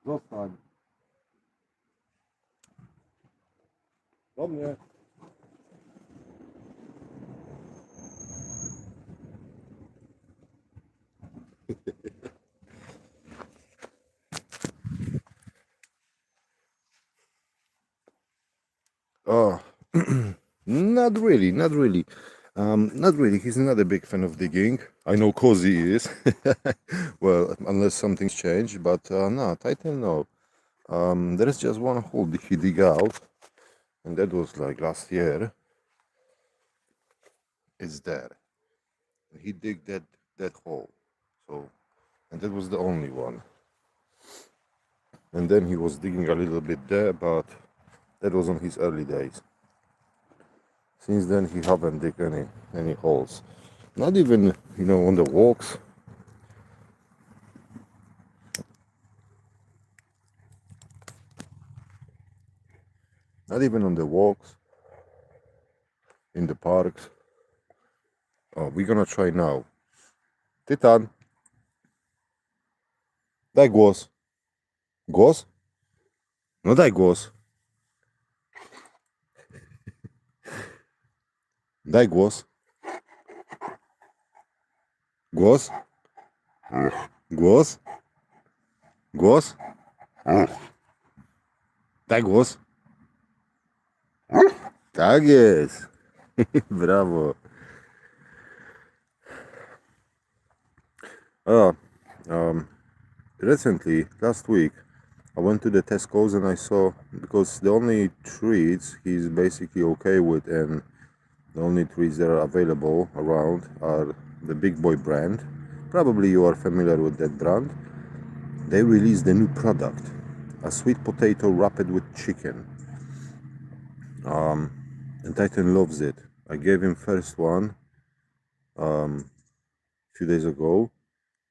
[SPEAKER 1] Zostań. Do mnie. Oh, not really, not really. Not really. He's not a big fan of digging. I know Cozy is. Well, unless something's changed, but no, Titan, no. There is just one hole that he dig out, and that was like last year. It's there. He dig that hole. So, and that was the only one. And then he was digging a little bit there, but that was on his early days. Since then, he haven't dig any holes. Not even, on the walks. Not even on the walks, in the parks. Oh, we're gonna try now. Tytan, daj głos. Głos? No daj głos. Daj głos. Głos? Głos? Głos? Daj głos. Tak jest. Brawo. Oh, recently, last week, I went to the Tesco's and I saw, because the only treats he's basically okay with, and the only treats that are available around are the Big Boy brand. Probably you are familiar with that brand. They released a new product, a sweet potato wrapped with chicken. And Titan loves it. I gave him first one a few days ago.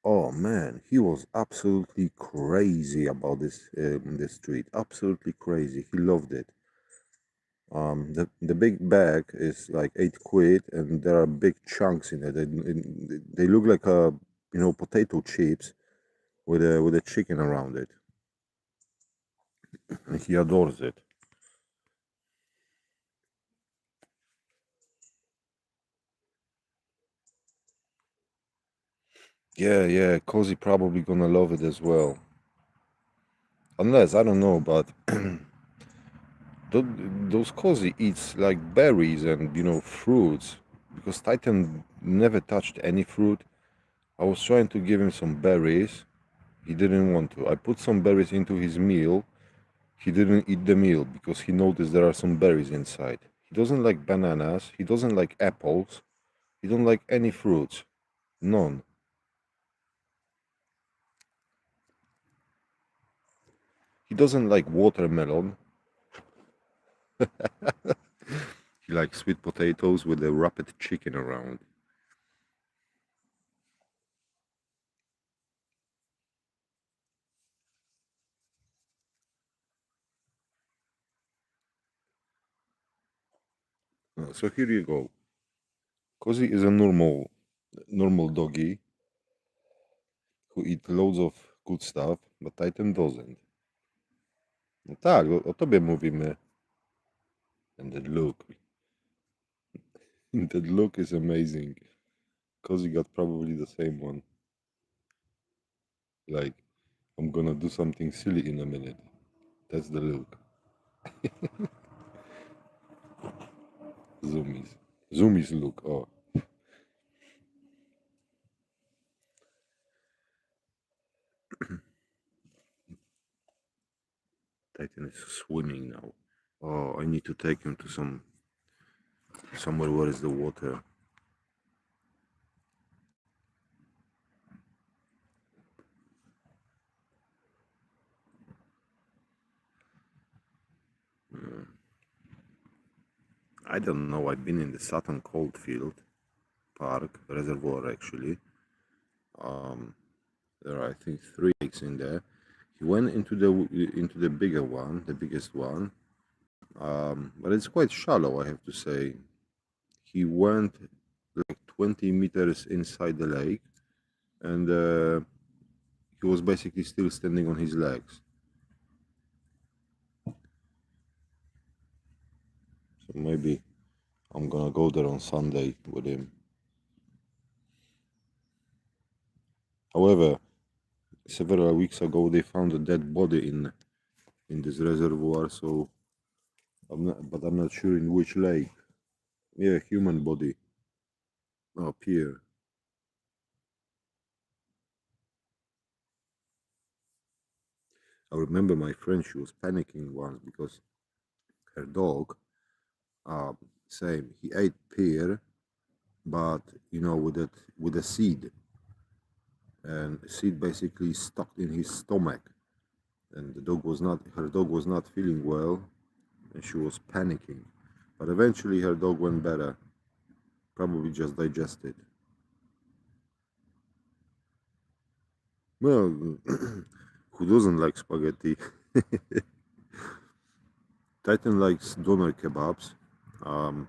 [SPEAKER 1] Oh man, he was absolutely crazy about this treat. Absolutely crazy. He loved it. The big bag is like £8, and there are big chunks in it. They look like potato chips with a chicken around it, and he adores it. Yeah, Cozy probably gonna love it as well. Unless I don't know, but those Cozy eats like berries and fruits, because Titan never touched any fruit. I was trying to give him some berries. He didn't want to. I put some berries into his meal. He didn't eat the meal because he noticed there are some berries inside. He doesn't like bananas. He doesn't like apples. He don't like any fruits. None. He doesn't like watermelon. He likes sweet potatoes with a wrapped chicken around. So here you go. Cozy is a normal doggy who eat loads of good stuff, but Titan doesn't. No tak, o tobie mówimy. And the look. That look is amazing. Cozy got probably the same one. Like, I'm gonna do something silly in a minute. That's the look. Zoomies. Zoomies look. Oh. Titan is swimming now. Oh, I need to take him to somewhere where is the water. I don't know. I've been in the Sutton Coldfield Park Reservoir actually. There are I think 3 lakes in there. He went into the bigger one, the biggest one, but it's quite shallow, I have to say. he went like 20 meters inside the lake, and he was basically still standing on his legs. So maybe I'm gonna go there on Sunday with him. However, several weeks ago they found a dead body in this reservoir, so I'm not sure in which lake. Yeah, human body up here. I remember my friend, she was panicking once because her dog, uh, same, he ate pear, but with a seed, and seed basically stuck in his stomach, and her dog was not feeling well, and she was panicking, but eventually her dog went better, probably just digested. Well, who doesn't like spaghetti? Titan likes doner kebabs. Um,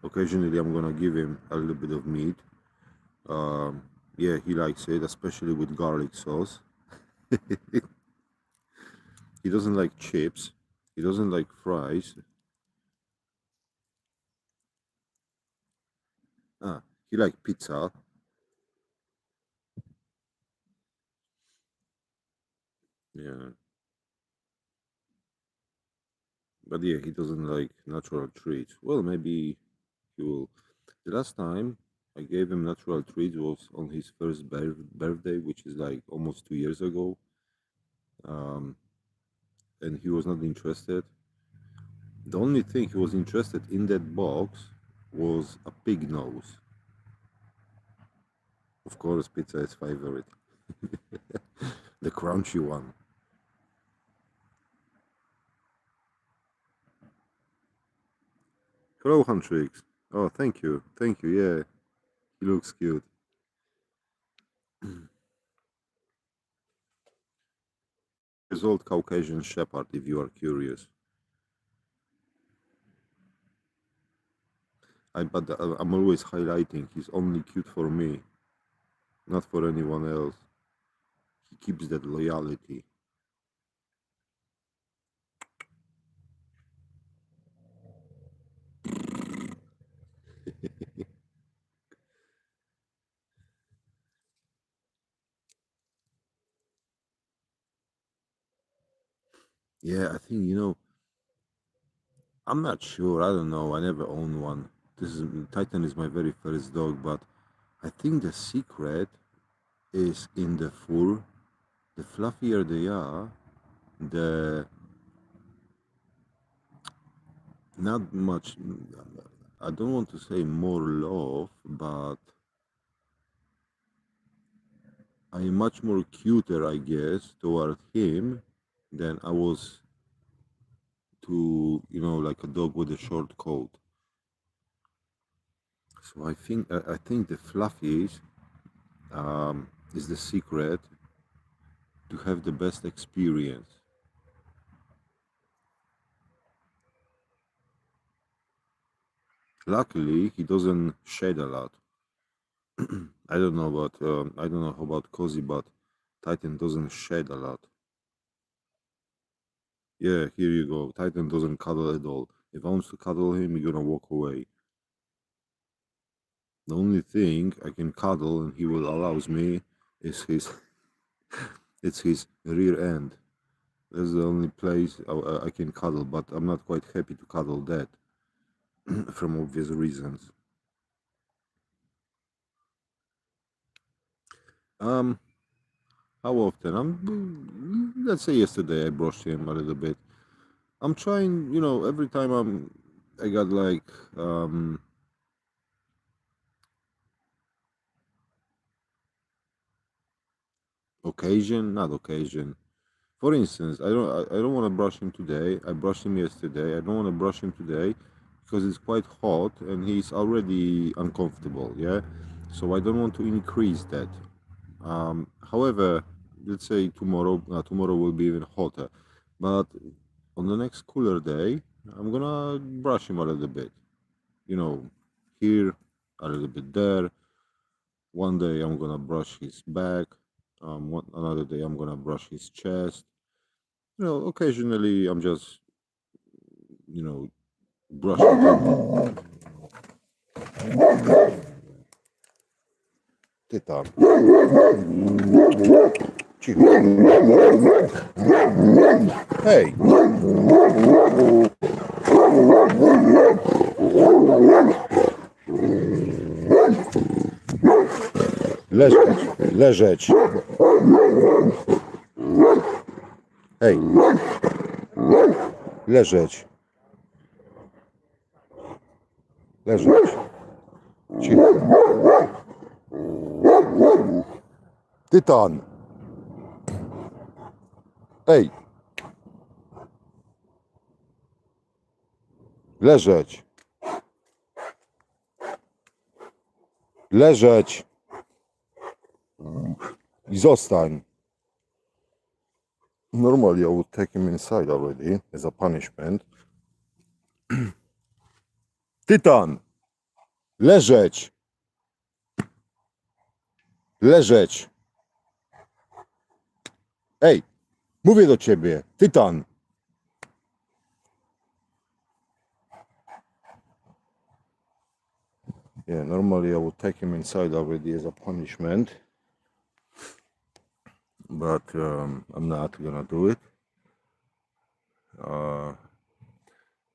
[SPEAKER 1] Occasionally, I'm gonna give him a little bit of meat. Um, yeah, he likes it, especially with garlic sauce. He doesn't like chips. He doesn't like fries. Ah, he likes pizza. Yeah, but yeah, he doesn't like natural treats. Well, maybe he will. The last time I gave him natural treats was on his first birthday, which is like almost 2 years ago. Um, and he was not interested. The only thing he was interested in that box was a pig nose. Of course, pizza is favorite. The crunchy one. Hello, Huntrix. Oh, thank you. Thank you. Yeah, he looks cute. His old Caucasian Shepherd, if you are curious. But I'm always highlighting he's only cute for me, not for anyone else. He keeps that loyalty. Yeah, I think, I'm not sure. I don't know. I never owned one. Titan is my very first dog, but I think the secret is in the fur. The fluffier they are, the not much. I don't want to say more love, but I'm much more cuter, I guess, toward him than I was to, like a dog with a short coat. So I think the fluffies is the secret to have the best experience. Luckily, he doesn't shed a lot. I don't know about Cozy, but Titan doesn't shed a lot. Yeah, here you go. Titan doesn't cuddle at all. If I want to cuddle him, he's gonna walk away. The only thing I can cuddle and he will allows me is his it's his rear end. That's the only place I can cuddle, but I'm not quite happy to cuddle that from obvious reasons. Um, how often? Let's say yesterday I brushed him a little bit. I'm trying, every time I got like occasion, not occasion. For instance, I don't want to brush him today. I brushed him yesterday. I don't want to brush him today because it's quite hot and he's already uncomfortable. Yeah, so I don't want to increase that. However, let's say tomorrow will be even hotter, but on the next cooler day, I'm gonna brush him a little bit. You know, here, a little bit there. One day I'm gonna brush his back. Another day I'm gonna brush his chest. Occasionally I'm just, brushing him. Ty tam. Cicho. Hej. Leżeć. Leżeć. Hej. Leżeć. Leżeć. Cicho. Tytan. Ej. Leżeć. Leżeć. I zostań. Normally I would take him inside already as a punishment. Tytan. Leżeć. Leżeć. Ej. Mówię do ciebie. Tytan. Yeah, normally I would take him inside already as a punishment, but I'm not gonna do it.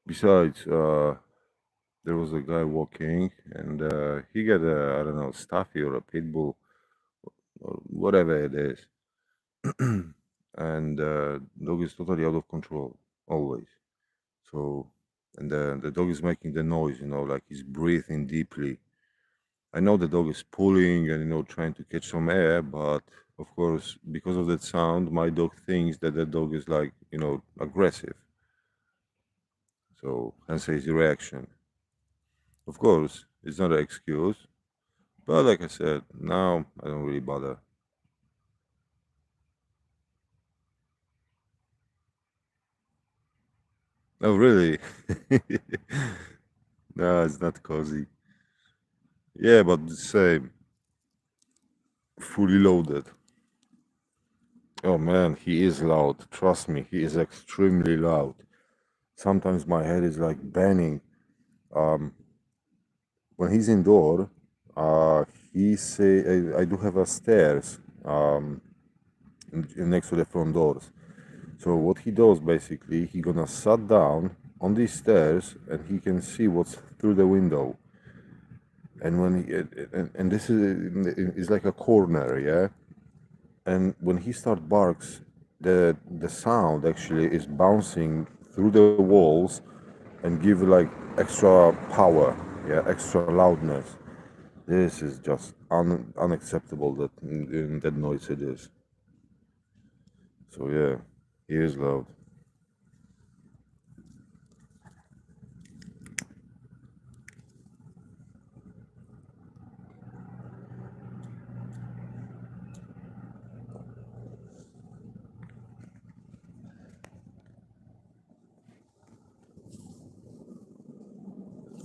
[SPEAKER 1] Besides, there was a guy walking and he got a, I don't know, Staffy or a pit bull or whatever it is. And dog is totally out of control, always. So, and the dog is making the noise, like he's breathing deeply. I know the dog is pulling and trying to catch some air, but of course, because of that sound, my dog thinks that the dog is like aggressive. So hence his reaction. Of course, it's not an excuse, but like I said, now I don't really bother. Oh really? No, it's not cozy. Yeah, but the same. Fully loaded. Oh man, he is loud. Trust me, he is extremely loud. Sometimes my head is like banging. When he's indoor, he say I do have a stairs next to the front doors. So what he does basically, he gonna sit down on these stairs and he can see what's through the window. And when he and this is like a corner, yeah. And when he start barks, the sound actually is bouncing through the walls and give like extra power, yeah, extra loudness. This is just unacceptable that noise it is. So yeah, he is loud.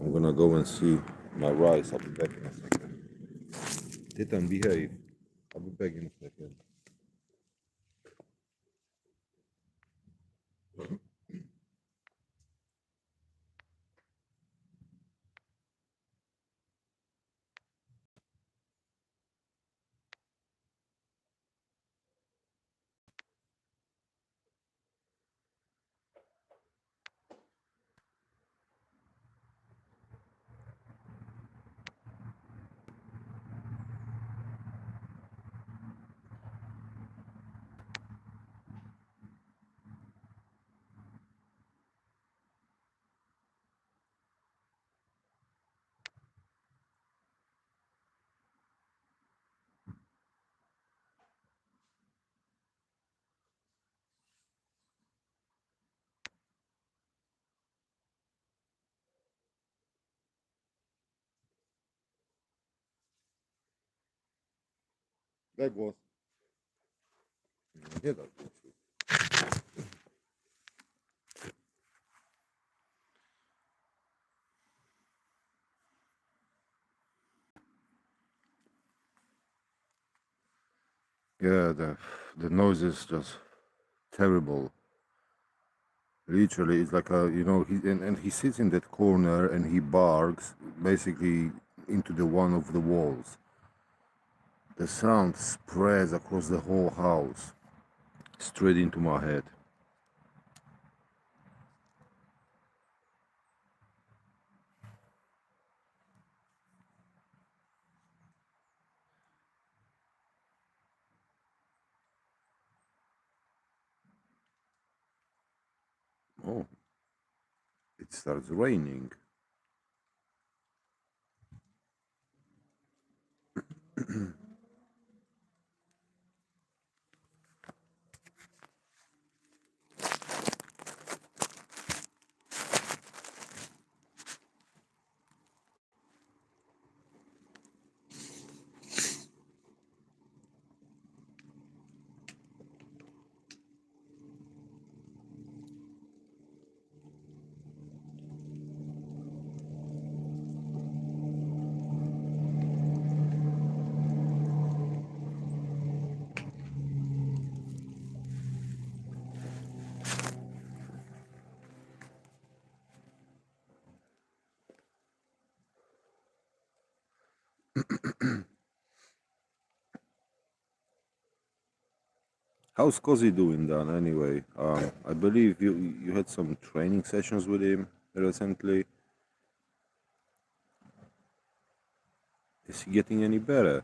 [SPEAKER 1] I'm gonna go and see my rice. I'll be back in a second. Titan, behave. I'll be back in a second. Tak głos. Nie tak głosu. Yeah, the noise is just terrible. Literally, it's like a and he sits in that corner and he barks basically into the one of the walls. The sound spreads across the whole house, straight into my head. Oh, it starts raining. How's Cozy doing, Dan? Anyway, I believe you had some training sessions with him recently. Is he getting any better?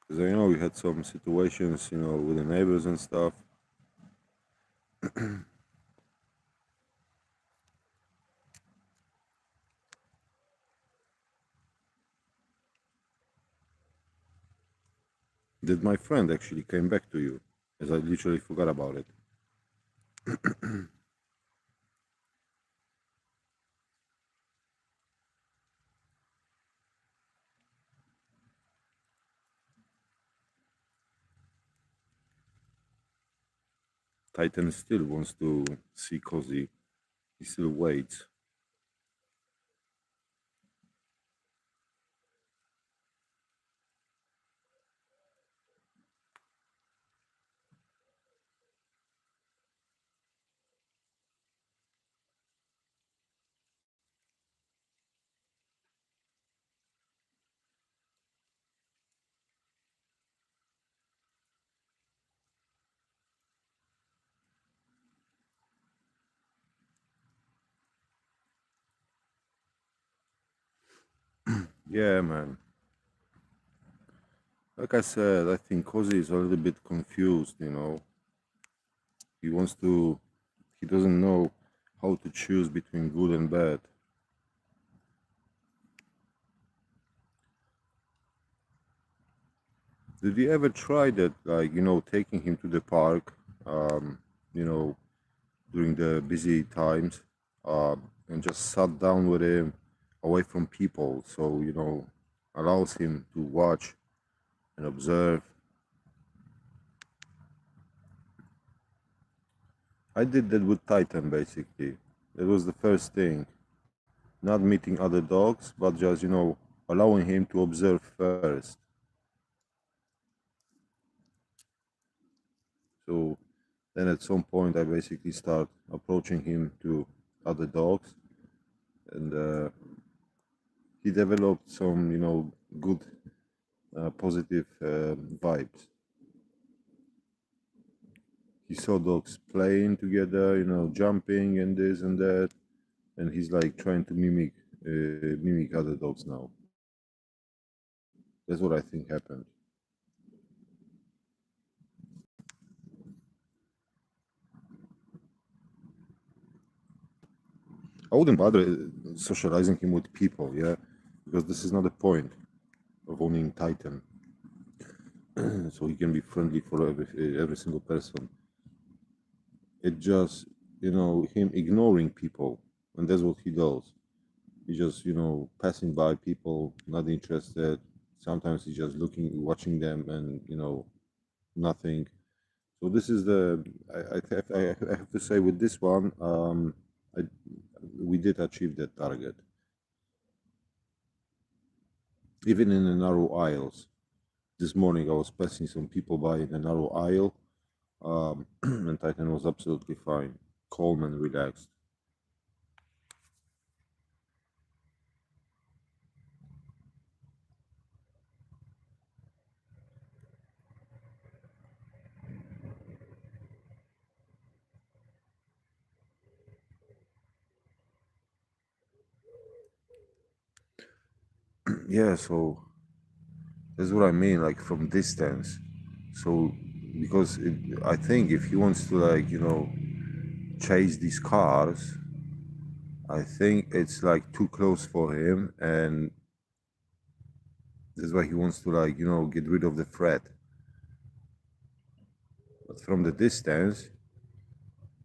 [SPEAKER 1] Because I know you had some situations, with the neighbors and stuff. Did my friend actually came back to you? As I literally forgot about it. Titan still wants to see Cozy. He still waits. Yeah, man. Like I said, I think Cozy is a little bit confused. He wants to, he doesn't know how to choose between good and bad. Did you ever try that, like, taking him to the park, you know, during the busy times, and just sat down with him away from people, so, allows him to watch and observe. I did that with Titan basically. It was the first thing. Not meeting other dogs, but just, allowing him to observe first. So then at some point, I basically start approaching him to other dogs, and he developed some, good, positive vibes. He saw dogs playing together, jumping and this and that, and he's like trying to mimic other dogs now. That's what I think happened. I wouldn't bother socializing him with people, yeah, because this is not the point of owning Titan. So he can be friendly for every single person. It just, him ignoring people, and that's what he does. He just, passing by people, not interested. Sometimes he's just looking, watching them, and nothing. So this is the I have to say with this one, I, we did achieve that target, even in the narrow aisles. This morning I was passing some people by in a narrow aisle, and Titan was absolutely fine, calm and relaxed. Yeah, so that's what I mean, like from distance. So because I think if he wants to like chase these cars, I think it's like too close for him, and that's why he wants to like get rid of the threat. But from the distance,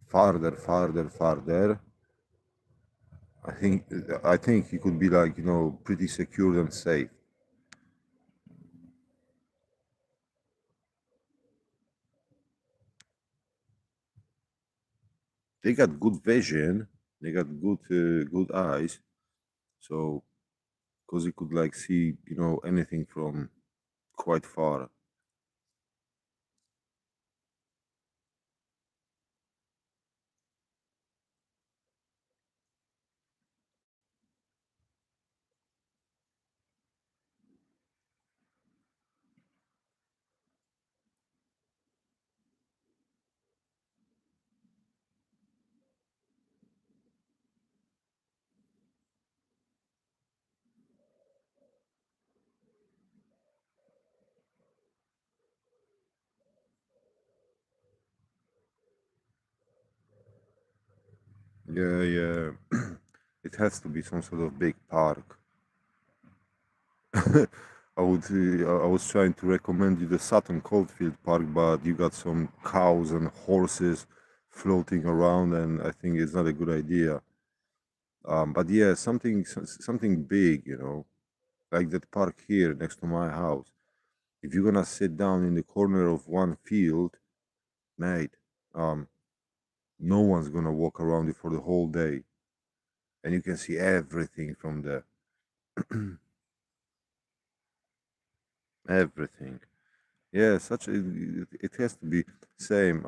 [SPEAKER 1] farther, farther, farther, I think I think he could be like pretty secure and safe. They got good vision, they got good eyes, so because he could like see anything from quite far. Yeah, yeah. It has to be some sort of big park. I was trying to recommend you the Sutton Coldfield Park, but you got some cows and horses floating around, and I think it's not a good idea. But yeah, something big, like that park here next to my house. If you're gonna sit down in the corner of one field, mate, um, no one's gonna walk around it for the whole day, and you can see everything from there. Everything. Yeah, it has to be same.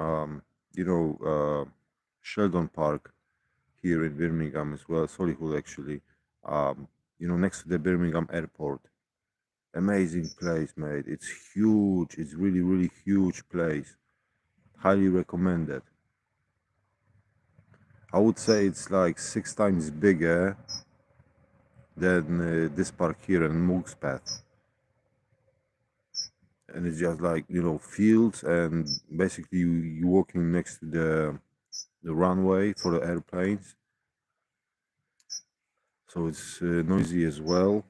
[SPEAKER 1] You know, Sheldon Park here in Birmingham as well, Solihull actually. Next to the Birmingham airport. Amazing place, mate. It's huge. It's really, really huge place. Highly recommended. I would say it's like 6 times bigger than this park here in Moog's Path. And it's just like fields, and basically you walking next to the runway for the airplanes, so it's noisy as well.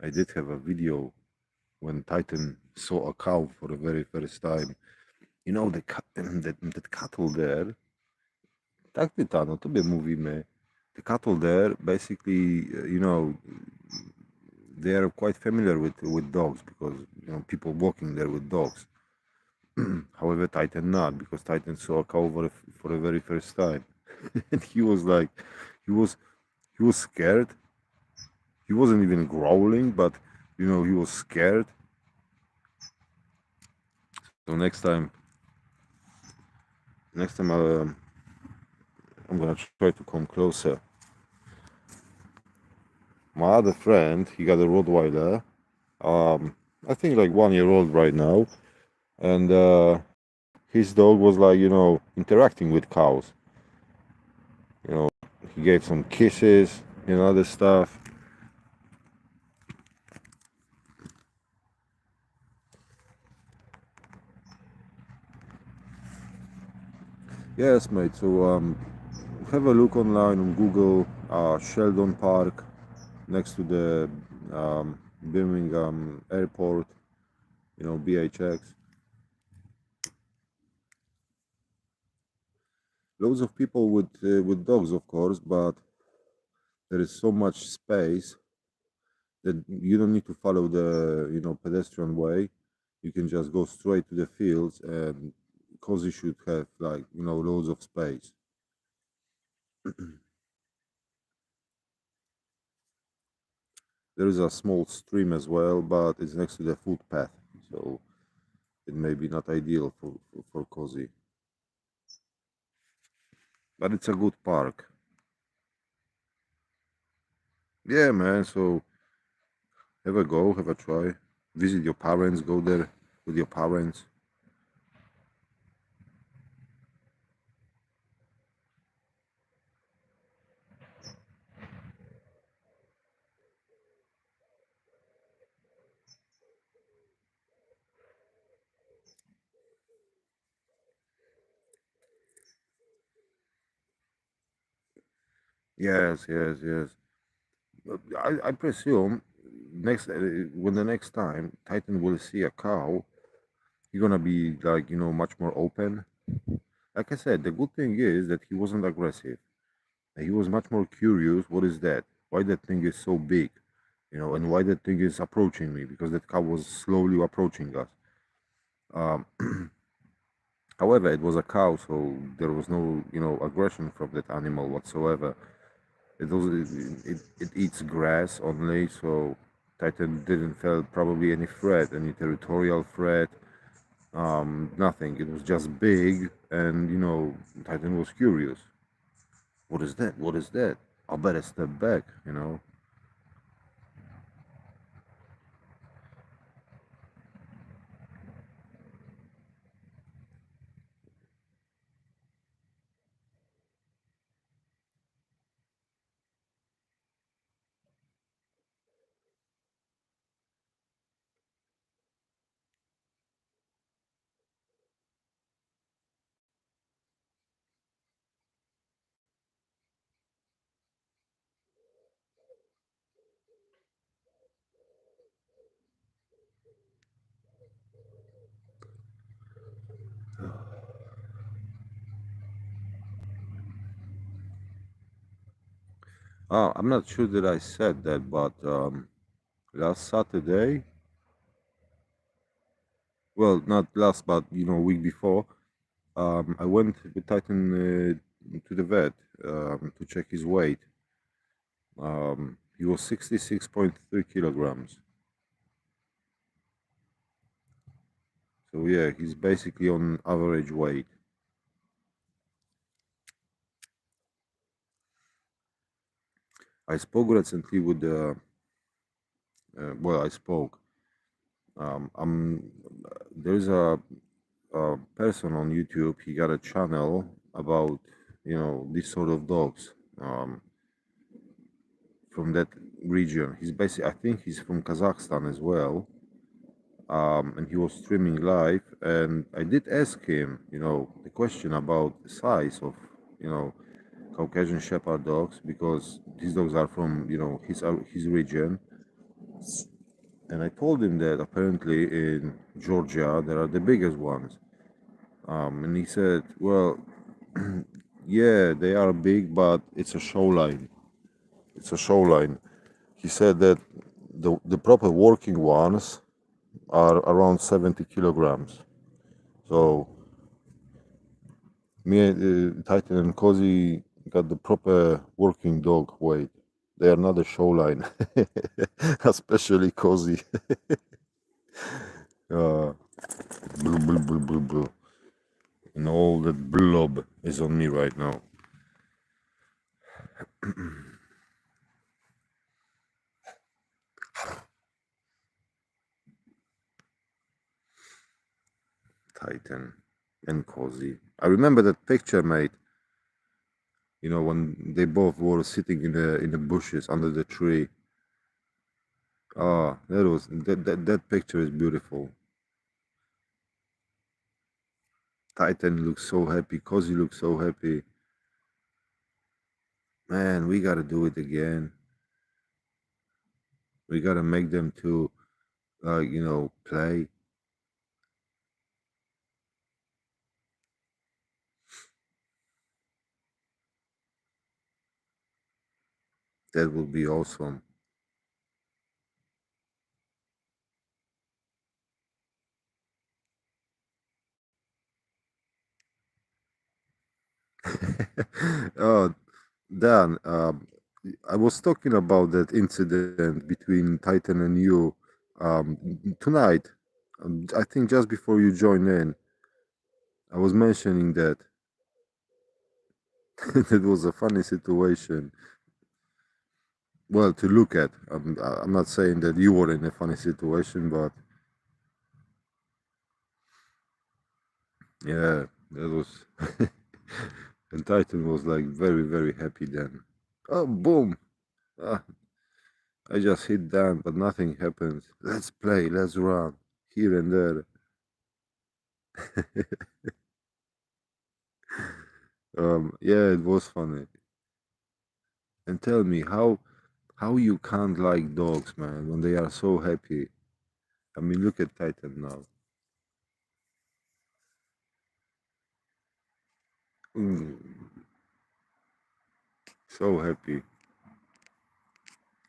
[SPEAKER 1] I did have a video when Titan saw a cow for the very first time. That cattle there, tak Tytano, tobie mówimy. The cattle there basically, they are quite familiar with dogs because people walking there with dogs. However, Titan not, because Titan saw a cow for the very first time, and he was like, he was he was scared. He wasn't even growling, but he was scared. So next time I'm gonna try to come closer. My other friend, he got a Rottweiler. Um, I think like 1 year old right now, and his dog was like interacting with cows. You know, he gave some kisses and other stuff. Yes, mate. So have a look online on Google. Sheldon Park, next to the Birmingham Airport. BHX. Loads of people with dogs, of course, but there is so much space that you don't need to follow the pedestrian way. You can just go straight to the fields, and Cozy should have like loads of space. There is a small stream as well, but it's next to the footpath, so it may be not ideal for Cozy. But it's a good park. Yeah, man. So have a go, have a try. Visit your parents, go there with your parents. Yes, yes, yes. I presume next when the next time Titan will see a cow, he's gonna be like much more open. Like I said, the good thing is that he wasn't aggressive. He was much more curious. What is that? Why that thing is so big? And why that thing is approaching me? Because that cow was slowly approaching us. Um, However, it was a cow, so there was no aggression from that animal whatsoever. It eats grass only, so Titan didn't feel probably any threat, any territorial threat, nothing. It was just big, and Titan was curious. What is that? What is that? I better step back. I'm not sure that I said that, but last Saturday, well, not last, but week before, I went with Titan to the vet to check his weight. He was 66.3 kilograms. So yeah, he's basically on average weight. I spoke recently with the well, I spoke. There's a person on YouTube. He got a channel about these sort of dogs from that region. He's basically, I think he's from Kazakhstan as well. And he was streaming live, and I did ask him, the question about the size of, you know, Caucasian Shepherd dogs, because these dogs are from, his region. And I told him that apparently in Georgia there are the biggest ones. And he said, well, yeah, they are big, but it's a show line. It's a show line. He said that the proper working ones are around 70 kilograms. So me, Titan and Cozy got the proper working dog weight. They are not a show line, especially Cozy. uh, Blah, blah, blah, blah, blah. And all that blob is on me right now. Titan and Cozy. I remember that picture, mate. When they both were sitting in the bushes under the tree. Ah, that picture is beautiful. Titan looks so happy. Cozy looks so happy. Man, we gotta do it again. We gotta make them to, play. That would be awesome. Oh, Dan, I was talking about that incident between Titan and you tonight. I think just before you joined in, I was mentioning that it was a funny situation. Well, to look at. I'm not saying that you were in a funny situation, but yeah, that was. And Titan was like very, very happy then. Oh, boom! Ah, I just hit down, but nothing happens. Let's play, let's run here and there. Yeah, it was funny. And tell me how you can't like dogs, man, when they are so happy. I mean, look at Titan now. Mm, so happy.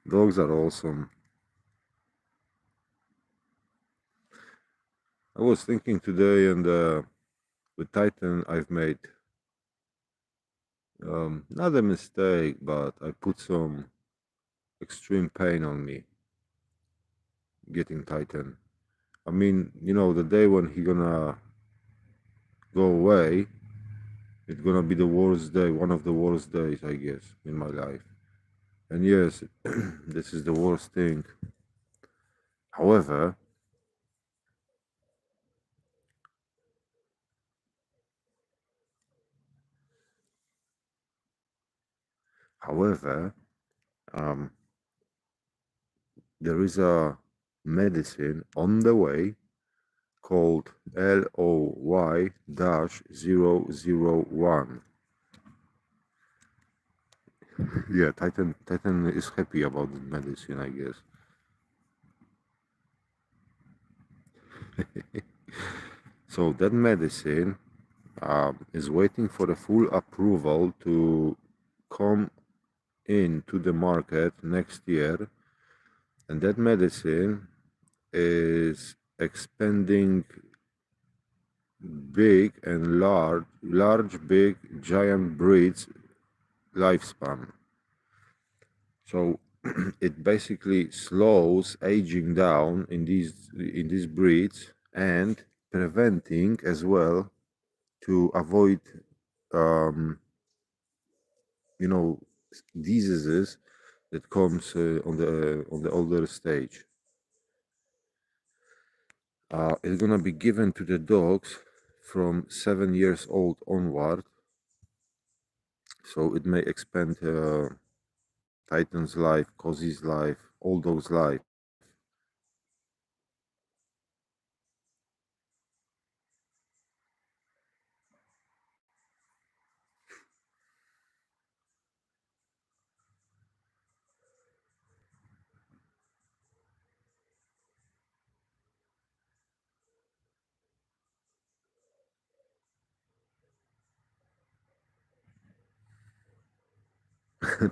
[SPEAKER 1] Dogs are awesome. I was thinking today, and with Titan, I've made not a mistake, but I put some extreme pain on me getting Titan. I mean, the day when he gonna go away, it's gonna be the worst day, one of the worst days, I guess, in my life. And yes, this is the worst thing. However, however, um, there is a medicine on the way called LOY-001. Yeah, Titan is happy about the medicine, I guess. So that medicine is waiting for the full approval to come into the market next year, and that medicine is expanding big and big giant breeds lifespan. So it basically slows aging down in these breeds and preventing as well to avoid um, you know diseases that comes on the older stage. It's gonna be given to the dogs from 7 years old onward, so it may expand Titan's life, Cozy's life, all those life.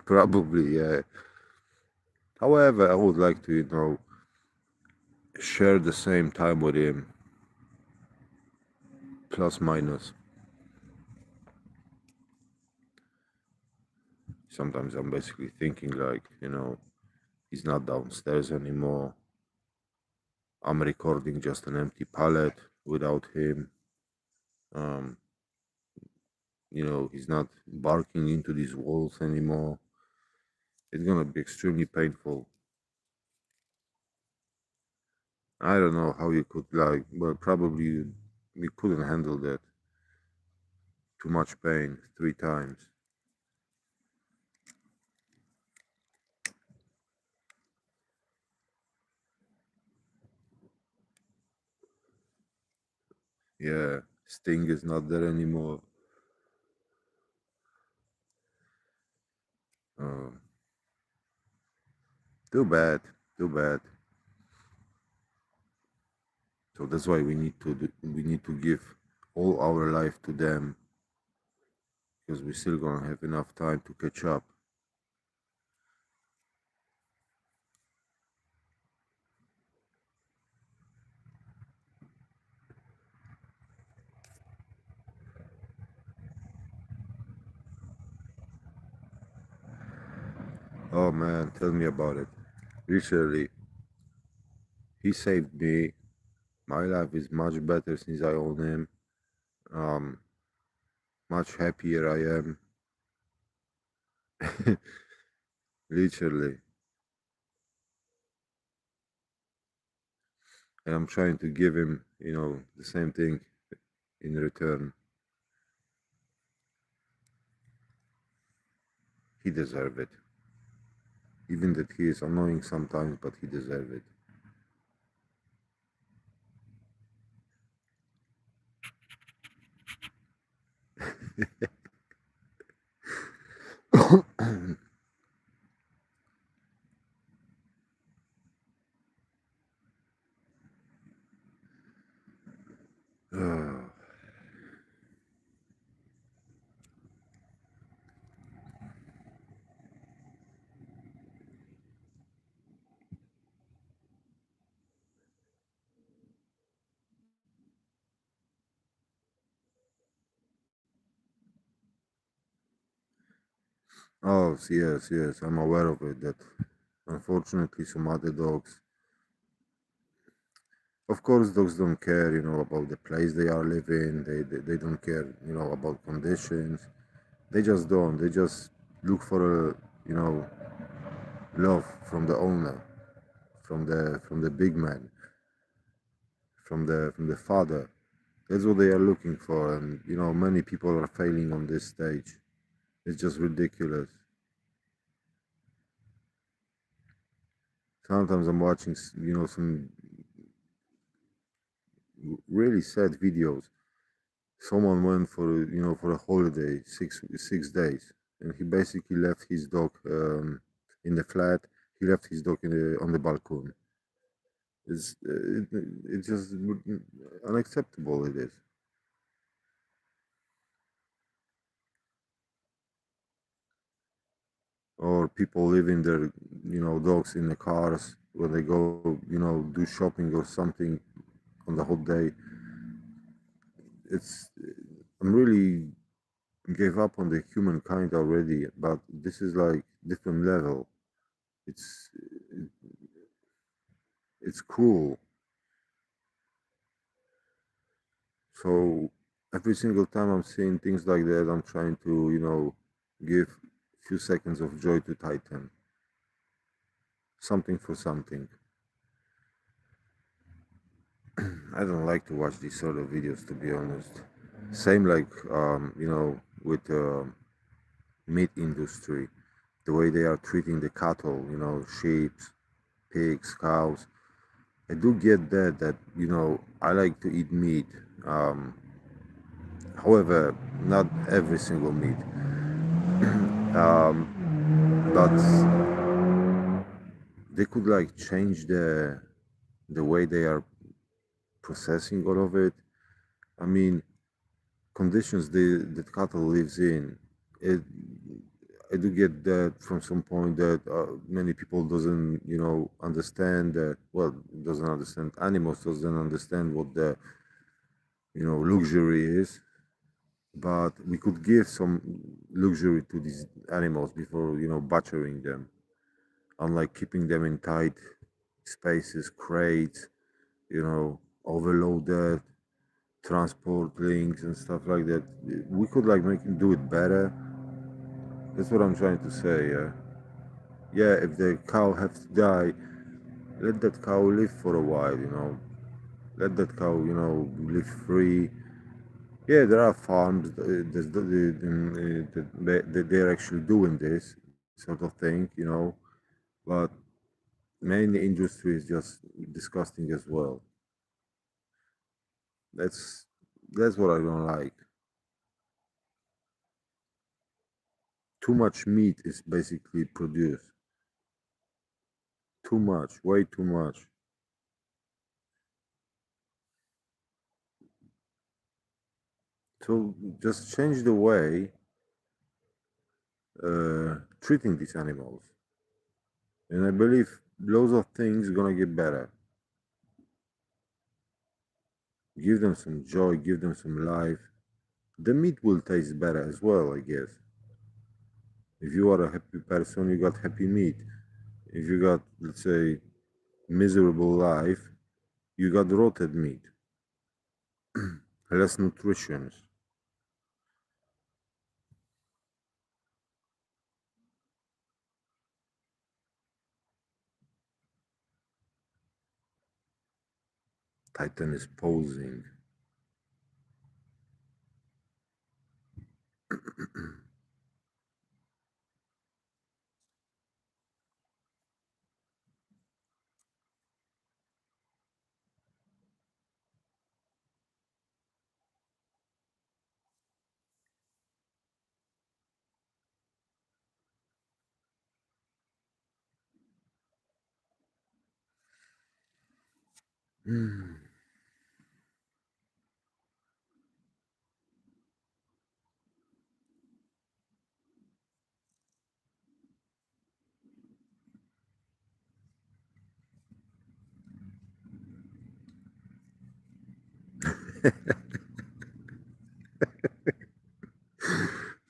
[SPEAKER 1] Probably, yeah. However, I would like to, share the same time with him, plus minus. Sometimes I'm basically thinking like, he's not downstairs anymore. I'm recording just an empty palette without him. Um, he's not barking into these walls anymore. It's gonna be extremely painful. I don't know how you could like, well, probably you couldn't handle that. Too much pain 3 times. Yeah, Sting is not there anymore. Uh, Too bad, too bad. So that's why we need to give all our life to them because we're still gonna have enough time to catch up. Oh man, tell me about it. Literally, he saved me. My life is much better since I own him. Um, much happier I am. Literally. And I'm trying to give him, the same thing in return. He deserves it. Even that he is annoying sometimes, but he deserves it. Oh, yes, yes, I'm aware of it. That unfortunately, some other dogs, of course, dogs don't care, about the place they are living. They don't care, about conditions. They just don't. They just look for a, you know, love from the owner, from the big man, from the father. That's what they are looking for, and many people are failing on this stage. It's just ridiculous. Sometimes I'm watching, some really sad videos. Someone went for a holiday, six days, and he basically left his dog in the flat. He left his dog on the balcony. It's just unacceptable. It is. Or people leaving their dogs in the cars when they go do shopping or something on the hot day. It's I'm really gave up on the humankind already, but this is like different level. It's it's cruel. So every single time I'm seeing things like that, I'm trying to give few seconds of joy to Titan. Something for something. I don't like to watch these sort of videos, to be honest. Same like with meat industry, the way they are treating the cattle, sheep, pigs, cows. I do get that I like to eat meat. Um, However, not every single meat. But they could like change the way they are processing all of it. I mean, conditions that cattle lives in. It, I do get that from some point that many people doesn't understand that, well, doesn't understand, animals doesn't understand what the luxury is, but we could give some luxury to these animals before butchering them, unlike keeping them in tight spaces, crates, overloaded transport links and stuff like that. We could like do it better. That's what I'm trying to say. Yeah, if the cow has to die, let that cow live for a while. Let that cow live free. Yeah, there are farms that they're actually doing this sort of thing. But mainly industry is just disgusting as well. That's that's what I don't like. Too much meat is basically produced. Too much, way too much. So just change the way treating these animals, and I believe loads of things gonna get better. Give them some joy, give them some life. The meat will taste better as well, I guess. If you are a happy person, you got happy meat. If you got, let's say, miserable life, you got rotted meat, less nutrition. Titan is posing.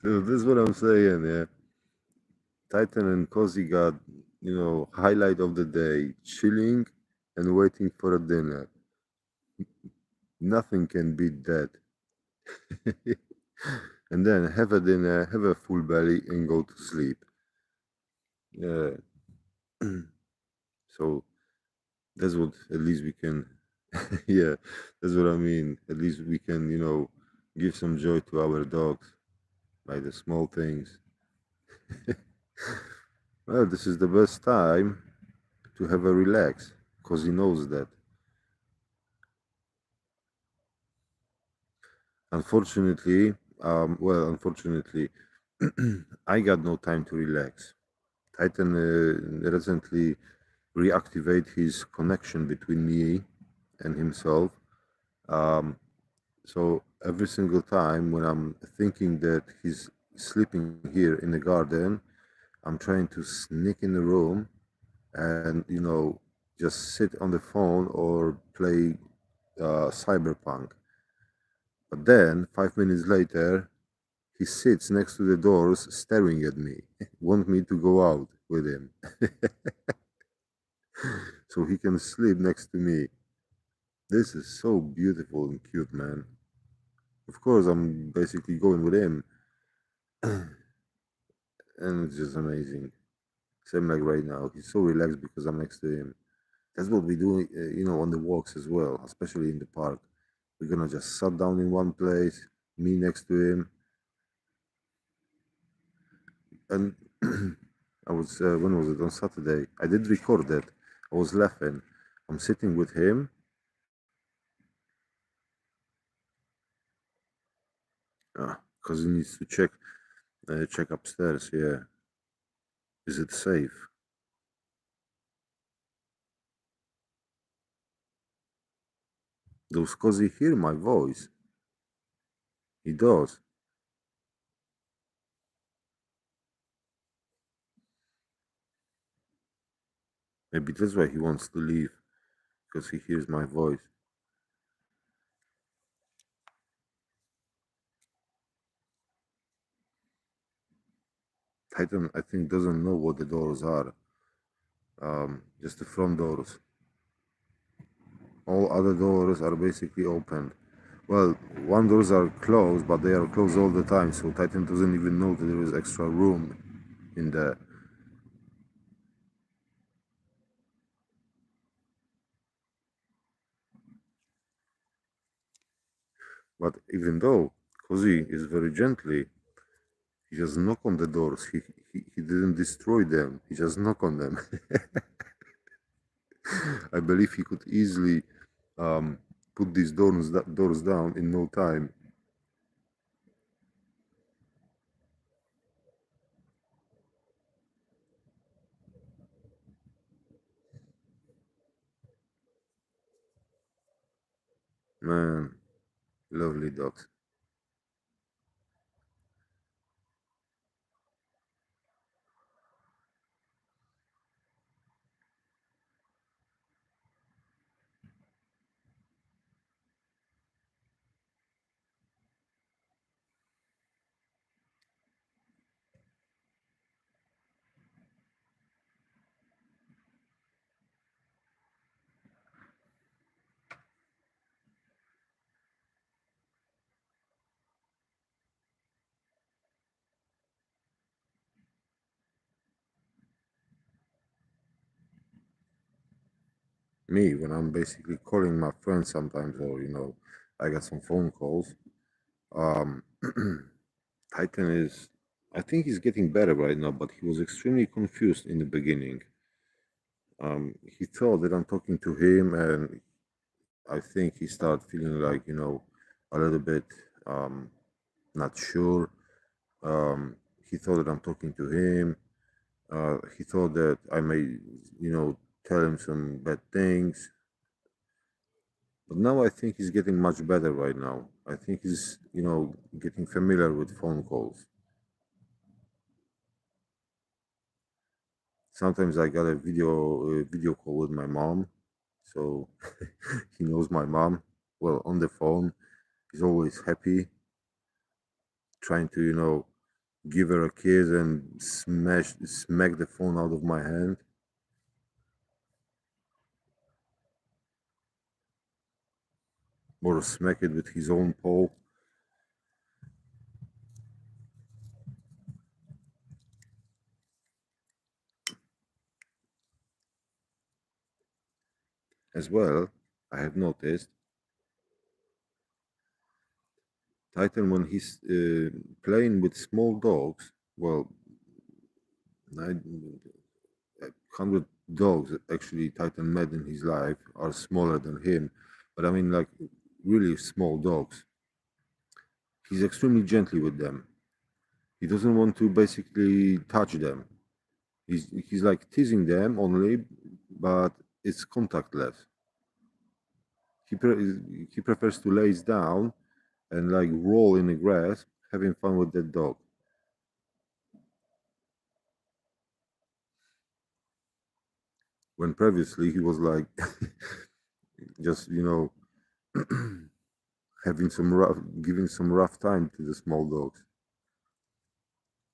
[SPEAKER 1] So this is what I'm saying, yeah. Titan and Cozy got, highlight of the day, chilling and waiting for a dinner. Nothing can beat that. And then have a dinner, have a full belly, and go to sleep. Yeah. So that's what at least we can, yeah, that's what I mean. At least we can, give some joy to our dogs by the small things. Well, this is the best time to have a relax because he knows that. Unfortunately, unfortunately, I got no time to relax. Titan recently reactivate his connection between me and himself. Um, so every single time when I'm thinking that he's sleeping here in the garden, I'm trying to sneak in the room and just sit on the phone or play cyberpunk. But then 5 minutes later, he sits next to the doors staring at me, want me to go out with him so he can sleep next to me. This is so beautiful and cute, man. Of course, I'm basically going with him, and it's just amazing. Same like right now, he's so relaxed because I'm next to him. That's what we do, on the walks as well, especially in the park. We're gonna just sit down in one place, me next to him, and I was when was it on Saturday? I did record that. I was laughing. I'm sitting with him, because he needs to check upstairs. Yeah, is it safe? Does Cozy hear my voice? He does. Maybe that's why he wants to leave, because he hears my voice. Titan, I think, doesn't know what the doors are. Just the front doors. All other doors are basically open. Well, one doors are closed, but they are closed all the time, so Titan doesn't even know that there is extra room in there. But even though Cozy is very gently, he just knock on the doors. He didn't destroy them. He just knock on them. I believe he could easily um, put these doors down in no time. Man, lovely dogs. Me, when I'm basically calling my friends sometimes, or I get some phone calls. Um, Titan is, I think he's getting better right now, but he was extremely confused in the beginning. He thought that I'm talking to him, and I think he started feeling like, a little bit not sure. He thought that I'm talking to him. He thought that I may, tell him some bad things. But now I think he's getting much better right now. I think he's, getting familiar with phone calls. Sometimes I got a video call with my mom, so he knows my mom. Well, on the phone, he's always happy, trying to, give her a kiss and smack the phone out of my hand, or smack it with his own paw as well. I have noticed Titan when he's playing with small dogs. Well, 100 dogs actually Titan met in his life are smaller than him, but I mean like really small dogs. He's extremely gently with them. He doesn't want to basically touch them. He's like teasing them only, but it's contactless. He prefers to lay down and like roll in the grass, having fun with that dog. When previously he was like just having some rough, giving some rough time to the small dogs.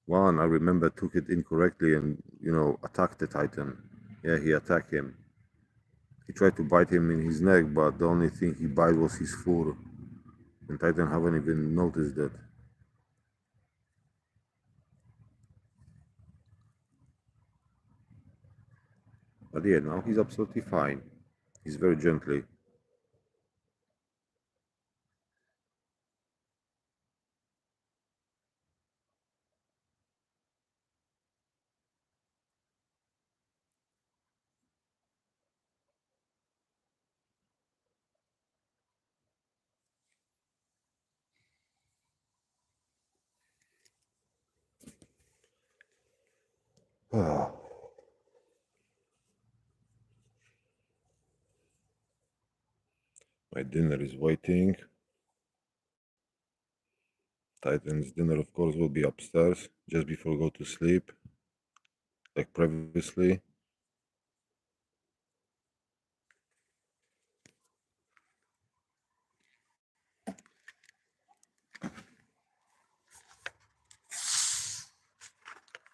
[SPEAKER 1] One I remember took it incorrectly and attacked the Titan. Yeah, he attacked him. He tried to bite him in his neck, but the only thing he bite was his fur, and Titan haven't even noticed that. But yeah, now he's absolutely fine. He's very gently. My dinner is waiting. Titan's dinner, of course, will be upstairs just before go to sleep, like previously.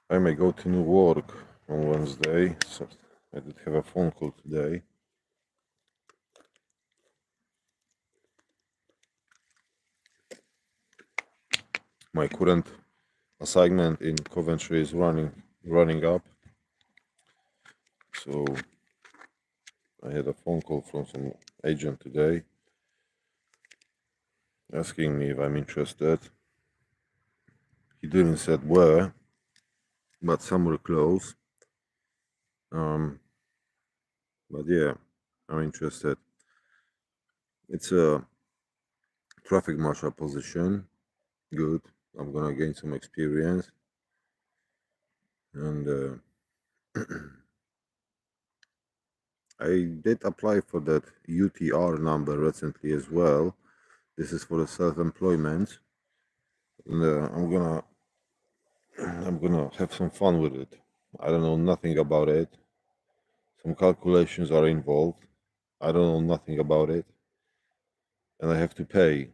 [SPEAKER 1] I may go to new work on Wednesday, so I did have a phone call today. My current assignment in Coventry is running up, so I had a phone call from some agent today asking me if I'm interested. He didn't said where, but somewhere close. Um, but yeah, I'm interested. It's a traffic marshal position. Good. I'm gonna gain some experience, and I did apply for that UTR number recently as well. This is for the self-employment, and I'm gonna have some fun with it. I don't know nothing about it. Some calculations are involved. I don't know nothing about it, and I have to pay,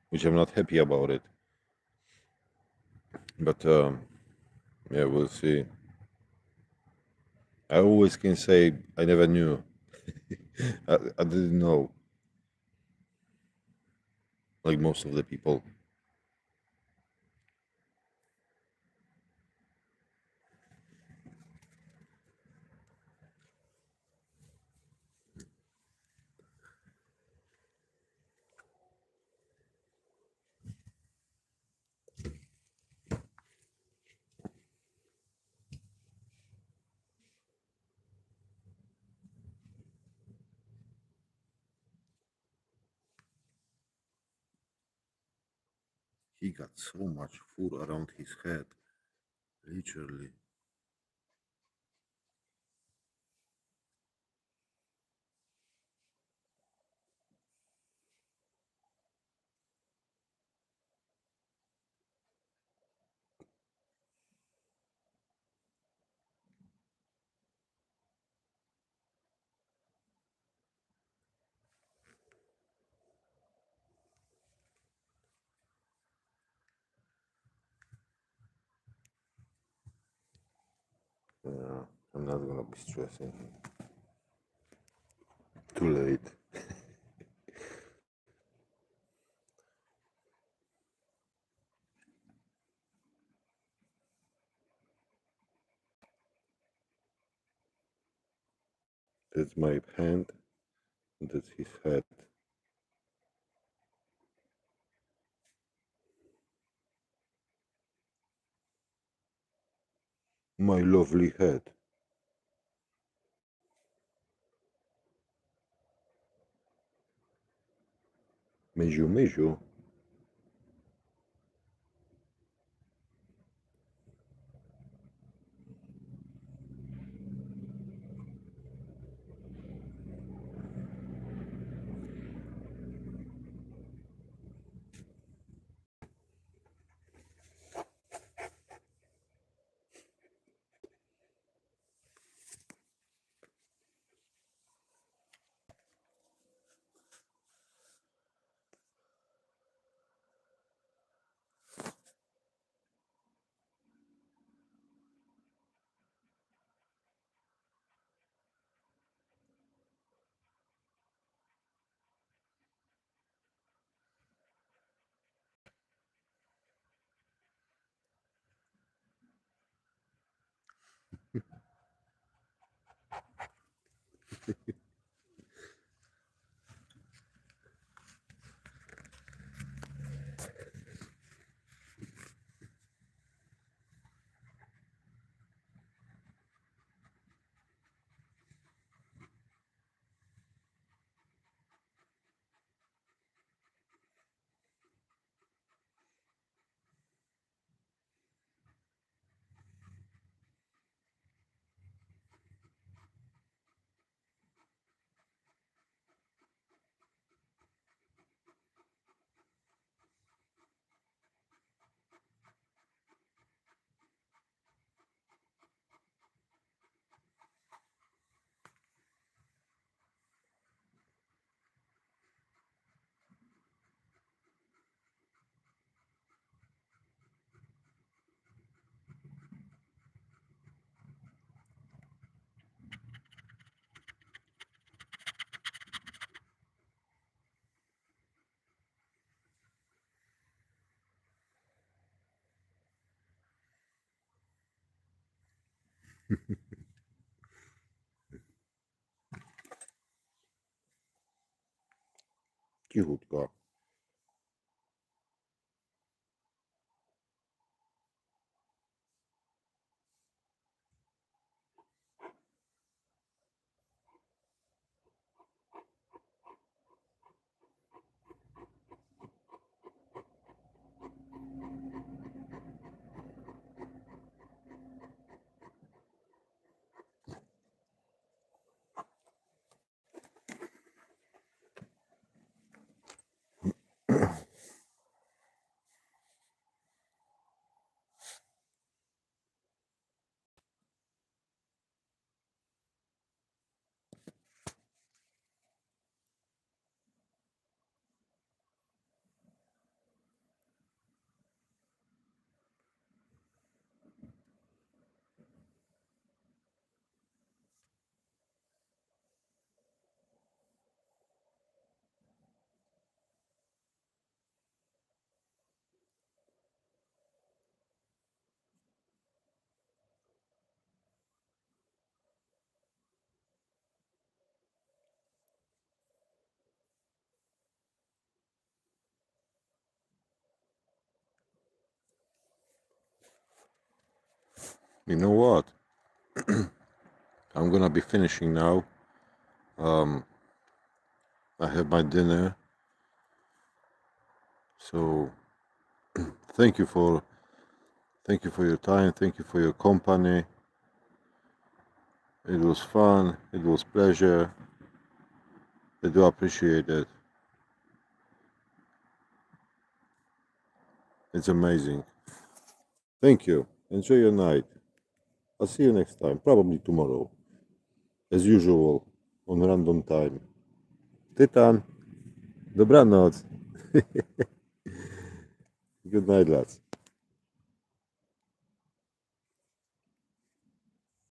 [SPEAKER 1] which I'm not happy about it. But yeah, we'll see. I always can say I never knew. I didn't know, like most of the people. He got so much food around his head, literally. Yeah, I'm not gonna be stressing. Too late. That's my hand, and that's his head. My lovely head. Meju, meju. Cichutka. You know what? I'm gonna be finishing now. Um, I have my dinner, so Thank you for your time. Thank you for your company. It was fun. It was pleasure. I do appreciate it. It's amazing. Thank you. Enjoy your night. I'll see you next time, probably tomorrow, as usual, on random time. Tytan, dobranoc. Good night, lads.